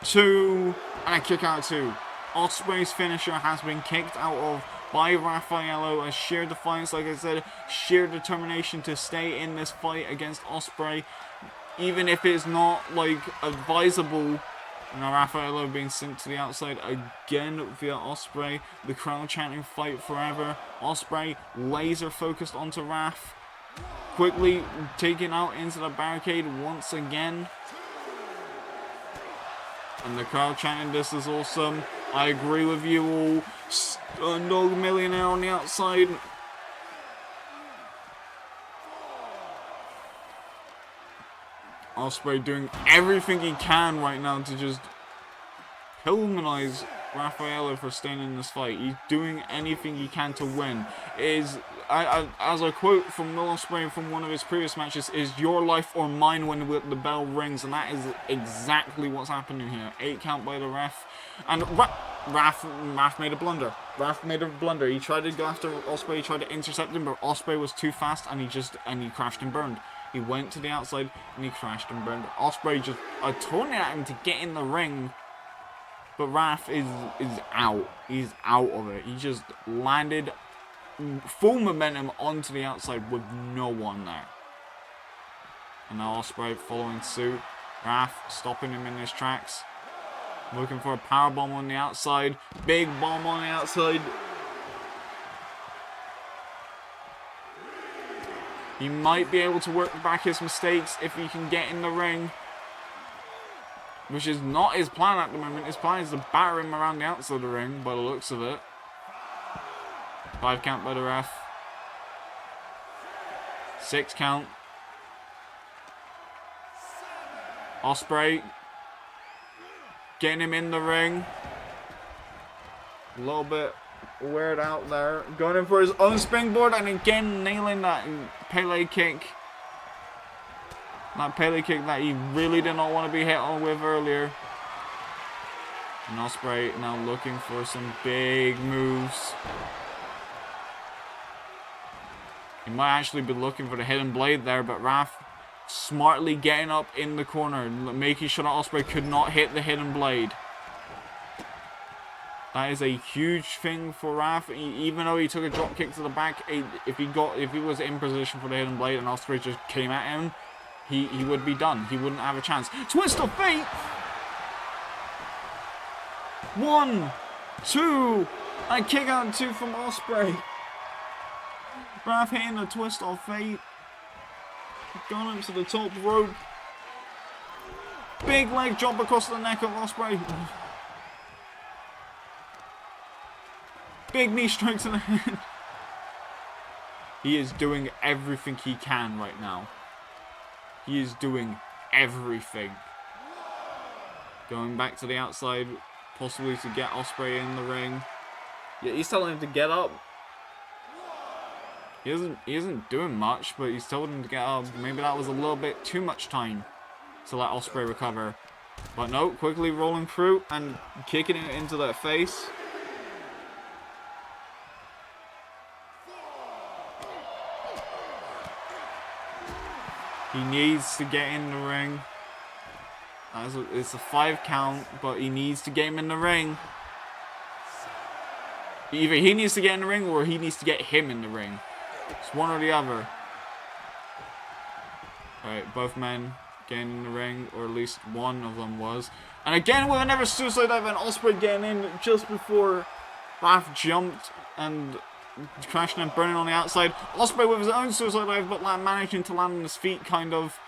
[SPEAKER 3] 2, and a kick out 2. Ospreay's finisher has been kicked out of by Raffaello. A sheer defiance, like I said, sheer determination to stay in this fight against Ospreay, even if it's not like advisable. Now Raffaello being sent to the outside again via Ospreay. The crowd chanting "Fight Forever." Ospreay laser focused onto Raf, quickly taken out into the barricade once again. And the crowd chanting "This is awesome. I agree with you all. Dog Millionaire on the outside." Ospreay doing everything he can right now to just humanize Raffaello for staying in this fight. He's doing anything he can to win. As a quote from Will Ospreay from one of his previous matches, is your life or mine when the bell rings, and that is exactly what's happening here. 8 count by the ref, and Raf made a blunder. Raf made a blunder. He tried to go after Ospreay, he tried to intercept him, but Ospreay was too fast, and he crashed and burned. He went to the outside and he crashed and burned. Ospreay just taunting at him to get in the ring, but Raf is out. He's out of it. He just landed full momentum onto the outside with no one there. And now Ospreay following suit. Raf stopping him in his tracks. Looking for a powerbomb on the outside. Big bomb on the outside. He might be able to work back his mistakes if he can get in the ring, which is not his plan at the moment. His plan is to batter him around the outside of the ring by the looks of it. 5 count by the ref. 6 count. Ospreay getting him in the ring. A little bit weird out there. Going in for his own springboard and again nailing that Pele kick. That Pele kick that he really did not want to be hit on with earlier. And Ospreay now looking for some big moves. He might actually be looking for the hidden blade there, but Raf smartly getting up in the corner, making sure that Ospreay could not hit the hidden blade. That is a huge thing for Raf. Even though he took a drop kick to the back, if he was in position for the hidden blade and Ospreay just came at him, he would be done. He wouldn't have a chance. Twist of fate. 1, 2, and kick out 2 from Ospreay. Raf hitting a twist of fate. Going up to the top rope. Big leg drop across the neck of Ospreay. Big knee strike to the head. He is doing everything he can right now. He is doing everything. Going back to the outside, possibly to get Ospreay in the ring. Yeah, he's telling him to get up. He isn't doing much, but he's told him to get up. Maybe that was a little bit too much time to let Ospreay recover. But no, quickly rolling through and kicking it into their face. He needs to get in the ring. It's a 5 count, but he needs to get him in the ring. Either he needs to get in the ring or he needs to get him in the ring. It's one or the other. Alright, both men getting in the ring, or at least one of them was. And again with another suicide dive, and Ospreay getting in just before Raph jumped and crashing and burning on the outside. Ospreay with his own suicide dive, but managing to land on his feet, kind of.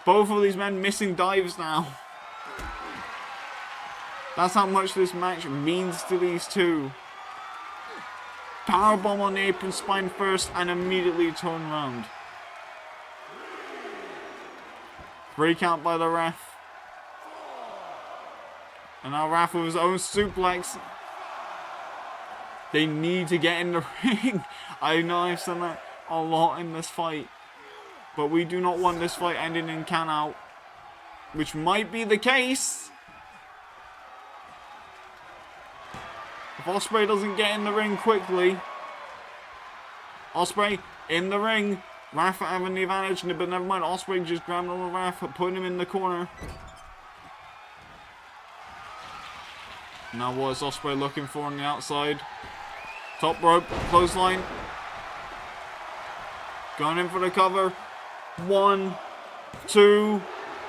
[SPEAKER 3] Both of these men missing dives now. That's how much this match means to these two. Powerbomb on the apron, spine first, and immediately turn around. Break out by the ref. And now Raph with his own suplex. They need to get in the ring. I know I've said that a lot in this fight. But we do not want this fight ending in count out. Which might be the case. If Ospreay doesn't get in the ring quickly. Ospreay in the ring. Raph having the advantage, but never mind. Ospreay just grabbing on the Raph, putting him in the corner. Now what is Ospreay looking for on the outside? Top rope, clothesline. Going in for the cover. 1, 2,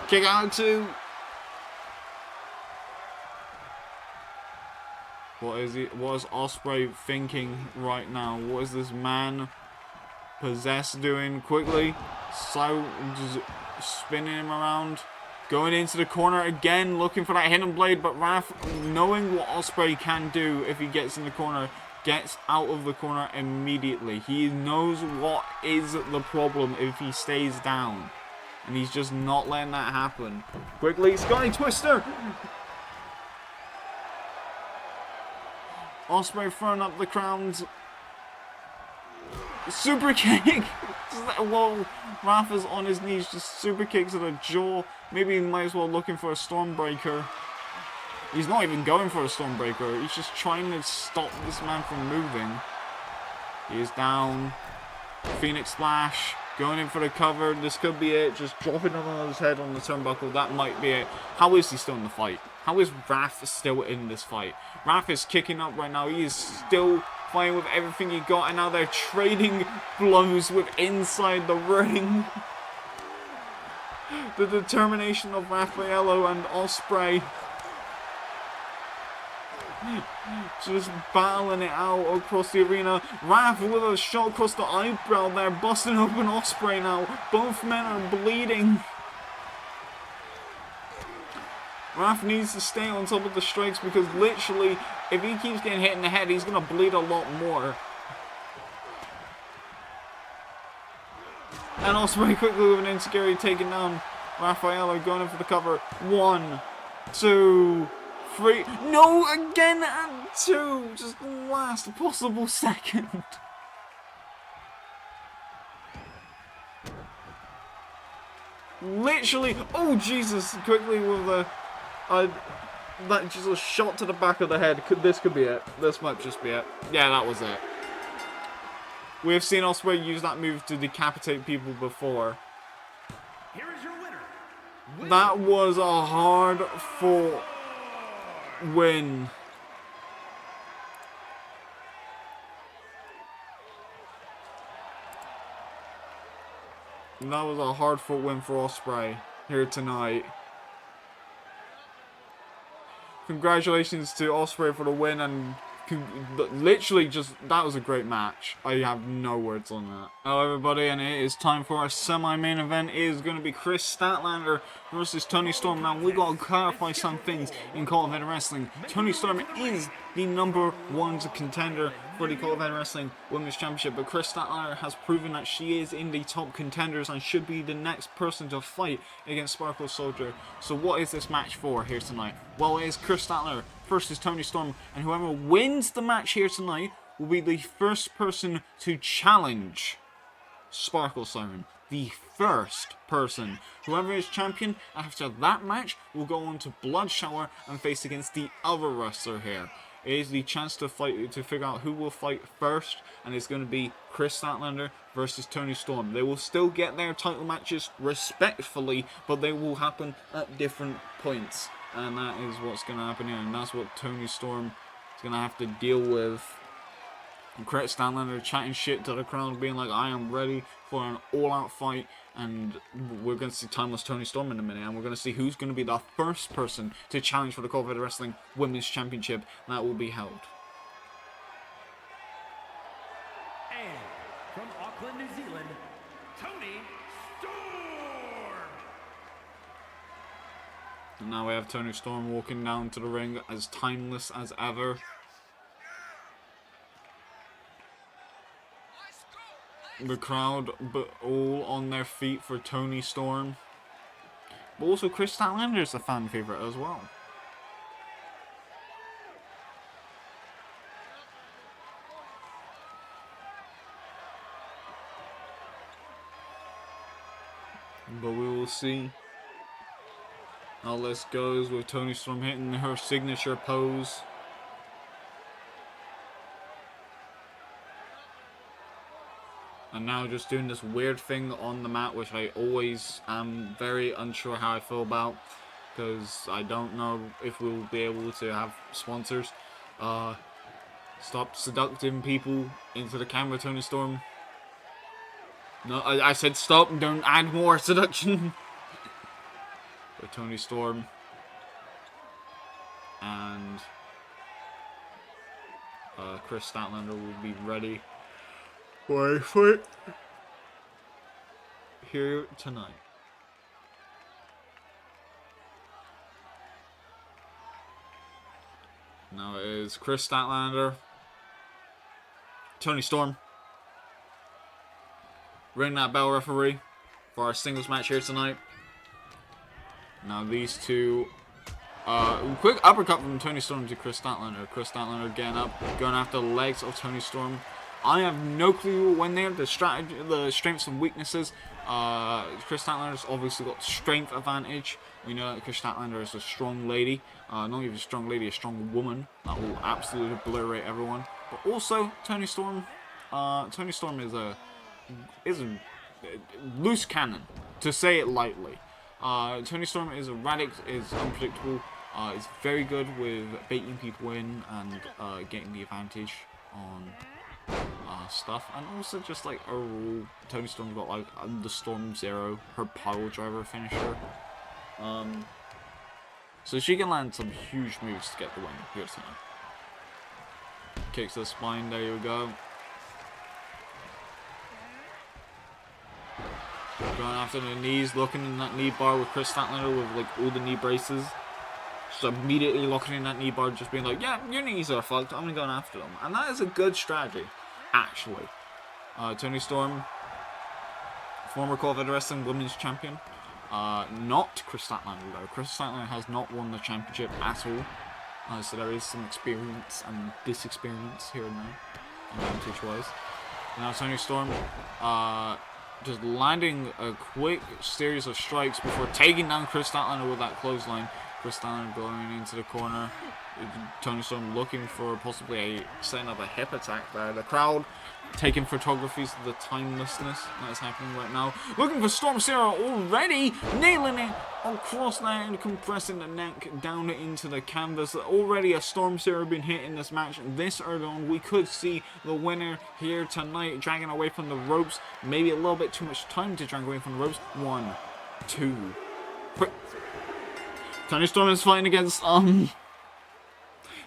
[SPEAKER 3] kick out 2. What is Ospreay thinking right now? What is this man possessed doing? Quickly, so just spinning him around, going into the corner again, looking for that hidden blade. But Raph, knowing what Ospreay can do if he gets in the corner, gets out of the corner immediately. He knows what is the problem if he stays down, and he's just not letting that happen. Quickly, Sky Twister. Ospreay throwing up the crowns. Super kick. Whoa, Raph is on his knees, just super kicks to the jaw. Maybe he might as well looking for a Stormbreaker. He's not even going for a Stormbreaker. He's just trying to stop this man from moving. He is down. Phoenix Splash. Going in for the cover. This could be it. Just dropping on his head on the turnbuckle. That might be it. How is he still in the fight? How is Raph still in this fight? Raph is kicking up right now. He is still fighting with everything he got. And now they're trading blows with inside the ring. The determination of Raffaello and Ospreay. Just battling it out across the arena. Raph with a shot across the eyebrow there, busting open Ospreay now. Both men are bleeding. Raph needs to stay on top of the strikes, because literally, if he keeps getting hit in the head, he's going to bleed a lot more. And Ospreay quickly with an insecurity taking down Raffaello, going in for the cover. 1, 2, 3. No, again and 2. Just the last possible second. Literally. Oh, Jesus. Quickly with that just a shot to the back of the head. This could be it. This might just be it. Yeah, that was it. We have seen Ospreay use that move to decapitate people before.
[SPEAKER 4] Here is your winner.
[SPEAKER 3] That was a hard-fought win. That was a hard-fought win for Ospreay here tonight. Congratulations to Ospreay for the win, and literally just, that was a great match. I have no words on that. Hello everybody, and it is time for our semi-main event. It is going to be Chris Statlander versus Toni Storm. Now we got to clarify some things in COEW Wrestling. Toni Storm is the #1 contender for the COEW Wrestling Women's Championship, but Chris Statlander has proven that she is in the top contenders and should be the next person to fight against Sparkle Soldier. So what is this match for here tonight? Well, it is Chris Statlander versus Toni Storm, and whoever wins the match here tonight will be the first person to challenge Sparkle Siren. The first person. Whoever is champion after that match will go on to Blood Shower and face against the other wrestler here. It is the chance to fight, to figure out who will fight first, and it's going to be Chris Statlander versus Toni Storm. They will still get their title matches respectfully, but they will happen at different points, and that is what's going to happen here, and that's what Toni Storm is going to have to deal with. And Chris Statlander chatting shit to the crowd, being like, I am ready for an all-out fight And we're going to see Timeless Tony Storm in a minute, and we're going to see who's going to be the first person to challenge for the COEW Wrestling Women's Championship that will be held.
[SPEAKER 4] And from Auckland, New Zealand, Tony Storm.
[SPEAKER 3] And now we have Tony Storm walking down to the ring as timeless as ever. The crowd, but all on their feet for Tony Storm. But also Chris Statlander is a fan favorite as well. But we will see how this goes with Tony Storm hitting her signature pose. And now just doing this weird thing on the mat, which I always am very unsure how I feel about, because I don't know if we'll be able to have sponsors. Stop seducting people into the camera, Tony Storm. No, I said stop, don't add more seduction. But Tony Storm and Chris Statlander will be ready for a fight here tonight. Now it is Chris Statlander, Tony Storm. Ring that bell, referee, for our singles match here tonight. Now these two, quick uppercut from Tony Storm to Chris Statlander. Chris Statlander getting up, going after the legs of Tony Storm. I have no clue when they're the strategy, the strengths and weaknesses. Chris Statlander's obviously got strength advantage. We know that Chris Statlander is a strong lady. Not even a strong lady, a strong woman that will absolutely obliterate everyone. But also Tony Storm. Tony Storm is a loose cannon, to say it lightly. Tony Storm is erratic, is unpredictable, is very good with baiting people in and getting the advantage on stuff, and also just like overall, Tony Storm's got like the Storm Zero, her pile driver finisher. So she can land some huge moves to get the win here tonight. Kicks the spine, there you go. Going after the knees, looking in that knee bar with Chris Statlander with like all the knee braces. Just immediately locking in that knee bar, just being like, yeah, your knees are fucked, I'm going after them. And that is a good strategy, actually. Tony Storm, former COEW Wrestling Women's Champion. Not Chris Statlander though. Chris Statlander has not won the championship at all. So there is some experience and disexperience here and there, advantage-wise. Now Tony Storm, just landing a quick series of strikes before taking down Chris Statlander with that clothesline. Chris Statlander going into the corner. Tony Storm looking for possibly setting up a hip attack there. The crowd taking photographies of the timelessness that is happening right now. Looking for Storm Zero already, nailing it across there and compressing the neck down into the canvas. Already a Storm Zero been hit in this match this early on. We could see the winner here tonight dragging away from the ropes. Maybe a little bit too much time to drag away from the ropes. 1, 2, Tony Storm is fighting against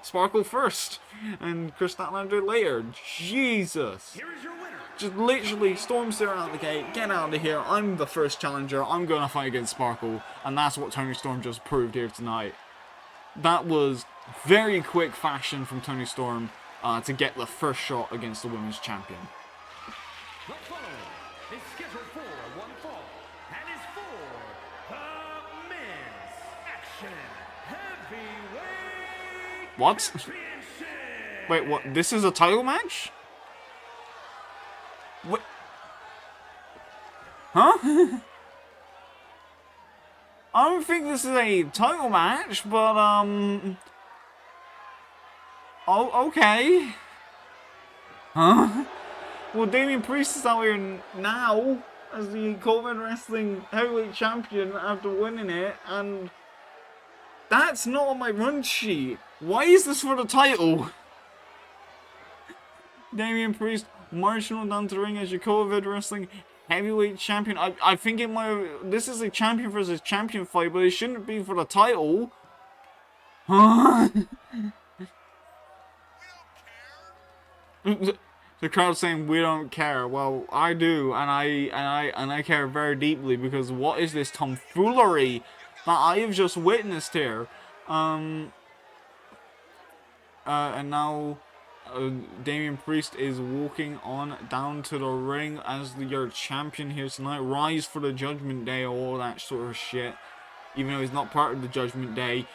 [SPEAKER 3] Sparkle first, and Chris Statlander later. Jesus.
[SPEAKER 4] Here is your winner.
[SPEAKER 3] Just literally storms her out the gate. Get out of here. I'm the first challenger. I'm going to fight against Sparkle. And that's what Tony Storm just proved here tonight. That was very quick fashion from Tony Storm to get the first shot against the women's champion.
[SPEAKER 4] The following is scheduled for one fall and is for the men's action heavyweight
[SPEAKER 3] What?
[SPEAKER 4] championship.
[SPEAKER 3] Wait, what? This is a title match? What? Huh? I don't think this is a title match, but, oh, okay. Huh? Well, Damian Priest is out here now as the COEW Wrestling Heavyweight Champion after winning it, and that's not on my run sheet. Why is this for the title? Damian Priest marching on down to the ring as your COEW Wrestling heavyweight champion. I think this is a champion versus champion fight, but it shouldn't be for the title. Huh? The crowd saying we don't care. Well, I do, and I care very deeply, because what is this tomfoolery that I have just witnessed here? And now Damian Priest is walking on down to the ring as your champion here tonight. Rise for the Judgment Day, all that sort of shit. Even though he's not part of the Judgment Day.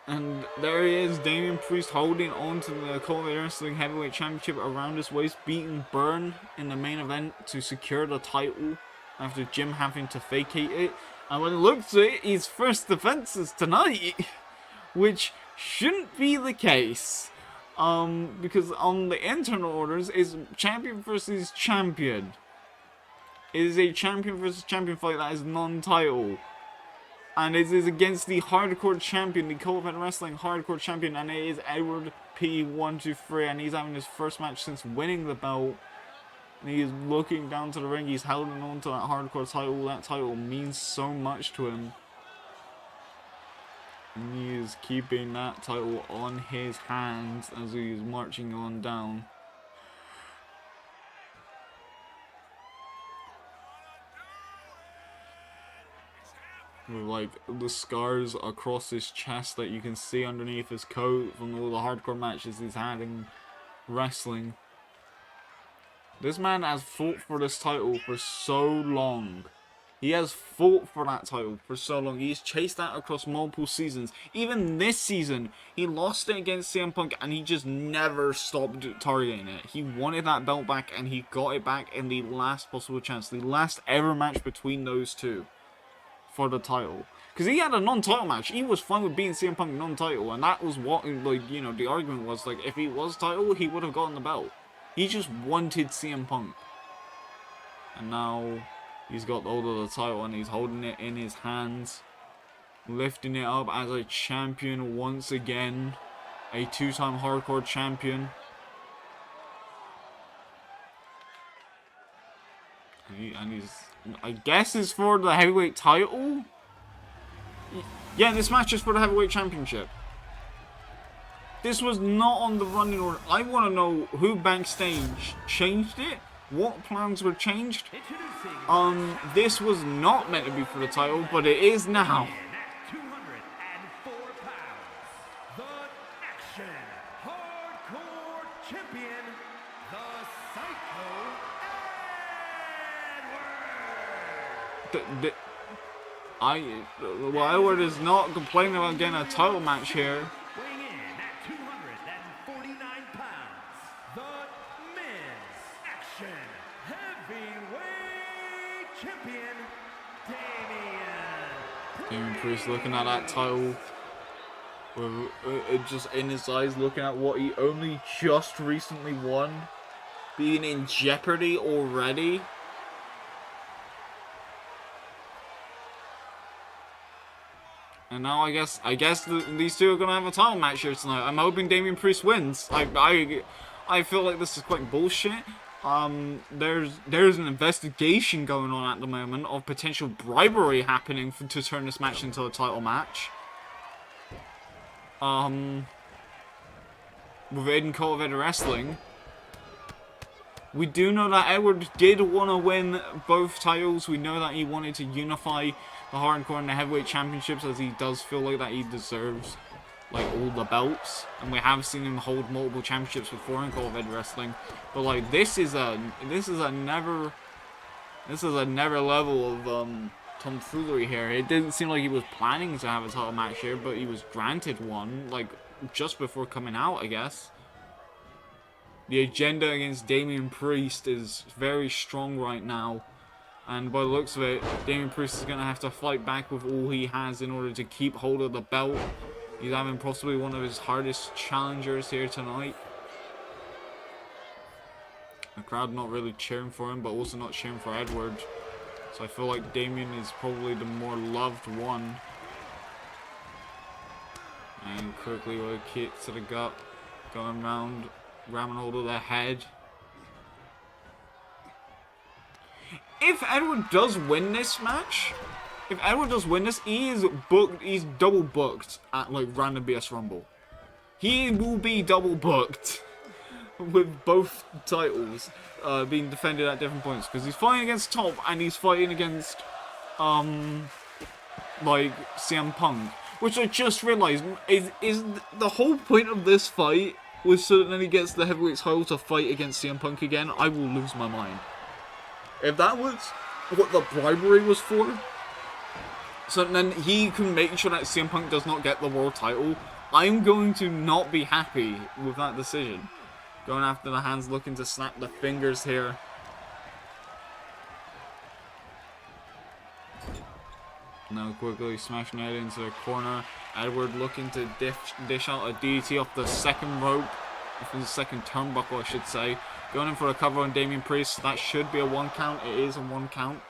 [SPEAKER 3] And there he is, Damian Priest holding on to the COEW Wrestling Heavyweight Championship around his waist, beating Byrne in the main event to secure the title after Jim having to vacate it. And when it looks at it, his first defenses tonight, which shouldn't be the case. Because on the internal orders is champion versus champion. It is a champion versus champion fight that is non-title. And it is against the hardcore champion, the COEW Wrestling hardcore champion, and it is Edward P123, and he's having his first match since winning the belt. And he is looking down to the ring, he's holding on to that hardcore title. That title means so much to him. And he is keeping that title on his hands as he is marching on down. With like the scars across his chest that you can see underneath his coat from all the hardcore matches he's had in wrestling. This man has fought for this title for so long. He has fought for that title for so long. He's chased that across multiple seasons. Even this season, he lost it against CM Punk and he just never stopped targeting it. He wanted that belt back and he got it back in the last possible chance. The last ever match between those two for the title. Because he had a non-title match. He was fine with being CM Punk non-title. And that was what, like, you know, the argument was, like, if he was title, he would have gotten the belt. He just wanted CM Punk. And now he's got hold of the title and he's holding it in his hands. Lifting it up as a champion once again. A two-time hardcore champion. And he's, I guess it's for the heavyweight title? Yeah, this match is for the heavyweight championship. This was not on the running order. I want to know who backstage changed it. What plans were changed? This was not meant to be for the title, but it is now.
[SPEAKER 4] 204 pounds, the Action Hardcore Champion, the Psycho Edward.
[SPEAKER 3] Edward is not complaining about getting a title match here.
[SPEAKER 4] Weighing in at 249 pounds, the Men's Action Heavyweight Champion,
[SPEAKER 3] Damian Priest looking at that title with it just in his eyes, looking at what he only just recently won, being in jeopardy already. And now I guess these two are gonna have a title match here tonight. I'm hoping Damian Priest wins. I feel like this is quite bullshit. There's an investigation going on at the moment of potential bribery happening to turn this match into a title match. Within COEW Wrestling, we do know that Edward did want to win both titles. We know that he wanted to unify the hardcore and the heavyweight championships, as he does feel like that he deserves like all the belts, and we have seen him hold multiple championships before in COEW Wrestling. But like this is a never level of tomfoolery here. It didn't seem like he was planning to have a title match here, but he was granted one like just before coming out, I guess. The agenda against Damian Priest is very strong right now. And by the looks of it, Damian Priest is going to have to fight back with all he has in order to keep hold of the belt. He's having possibly one of his hardest challengers here tonight. The crowd not really cheering for him, but also not cheering for Edward. So I feel like Damian is probably the more loved one. And quickly with a kick to the gut, going round, grabbing hold of the head. if Edward does win this match, if Edward does win this, he's double booked at like random BS Rumble. He will be double booked with both titles being defended at different points, because he's fighting against Top and he's fighting against like CM Punk, which I just realized is the whole point of this fight was so that then he gets the heavyweight title to fight against CM Punk again. I will lose my mind if that was what the bribery was for. So then he can make sure that CM Punk does not get the world title. I'm going to not be happy with that decision. Going after the hands, looking to snap the fingers here. Now quickly smashing it into the corner. Edward looking to dish out a DDT off the second rope. From the second turnbuckle, I should say. Going in for a cover on Damian Priest. That should be a 1 count. It is a 1 count.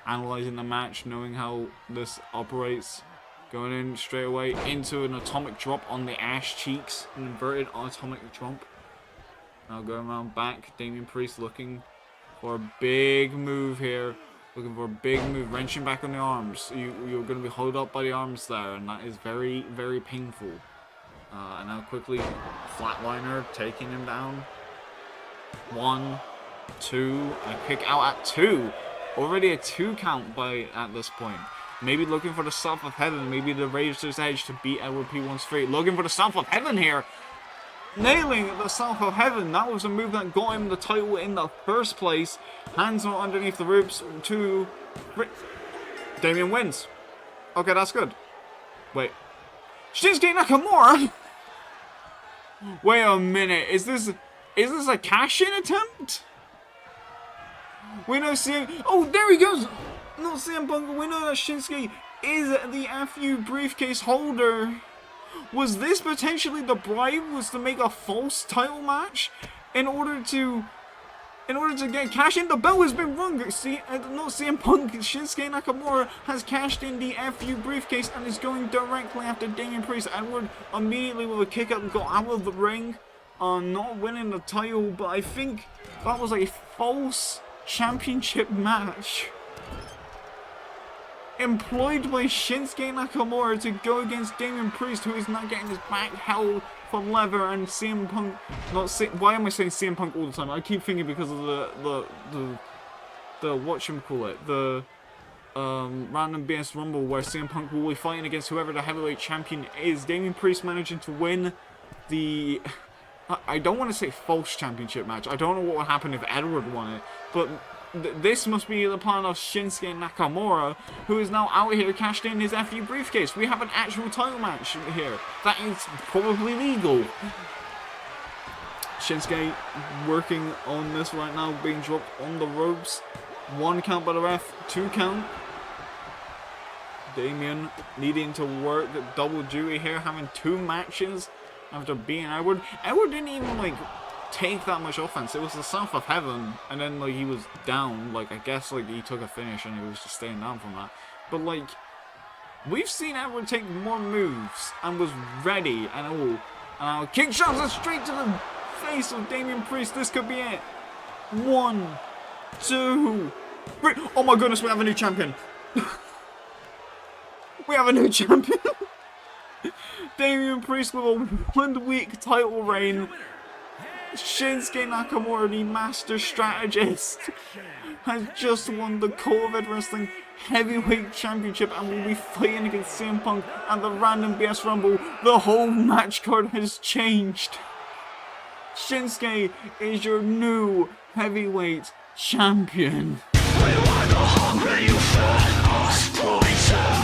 [SPEAKER 3] Analyzing the match, knowing how this operates. Going in straight away into an atomic drop on the ass cheeks. An inverted atomic drop. Now going around back. Damian Priest looking for a big move here. Looking for a big move. Wrenching back on the arms. You're going to be held up by the arms there. And that is very, very painful. And now quickly, flatliner taking him down. 1, 2, and a kick out at 2. Already a 2 count at this point. Maybe looking for the South of Heaven. Maybe the Razor's Edge to beat Edward P13. Looking for the South of Heaven here. Nailing the South of Heaven. That was a move that got him the title in the first place. Hands are underneath the ropes. 2, 3. Damien wins. Okay, that's good. Wait. Shinsuke Nakamura? Wait a minute. Is this a cash-in attempt? We know CM... Oh, there he goes! Not CM Punk. We know that Shinsuke is the FU briefcase holder. Was this potentially the bribe? Was to make a false title match in order to get cash in? The bell has been rung. See, not CM Punk. Shinsuke Nakamura has cashed in the FU briefcase and is going directly after Damian Priest. Edward immediately with a kick up got out of the ring, not winning the title. But I think that was a false championship match employed by Shinsuke Nakamura to go against Damian Priest, who is not getting his back held for leather, and CM Punk. Why am I saying CM Punk all the time? I keep thinking because of the whatchamacallit, the random BS Rumble where CM Punk will be fighting against whoever the heavyweight champion is. Damian Priest managing to win the. I don't want to say false championship match. I don't know what would happen if Edward won it, but this must be the plan of Shinsuke Nakamura, who is now out here cashed in his FU briefcase. We have an actual title match here. That is probably legal. Shinsuke working on this right now, being dropped on the ropes. 1 count by the ref, 2 count. Damien needing to work double duty here, having 2 matches after being Edward. Edward didn't even take that much offense. It was the South of Heaven, and then he was down. I guess he took a finish and he was just staying down from that. But we've seen Edward take more moves and was ready and all. Kick shots are straight to the face of Damian Priest. This could be it. 1, 2, 3. Oh my goodness, we have a new champion. We have a new champion. Damian Priest with a 1-week title reign. Shinsuke Nakamura, the master strategist, has just won the COEW Wrestling Heavyweight Championship and will be fighting against CM Punk at the random BS Rumble. The whole match card has changed. Shinsuke is your new heavyweight champion.
[SPEAKER 2] We were the hungry, you fed us poison.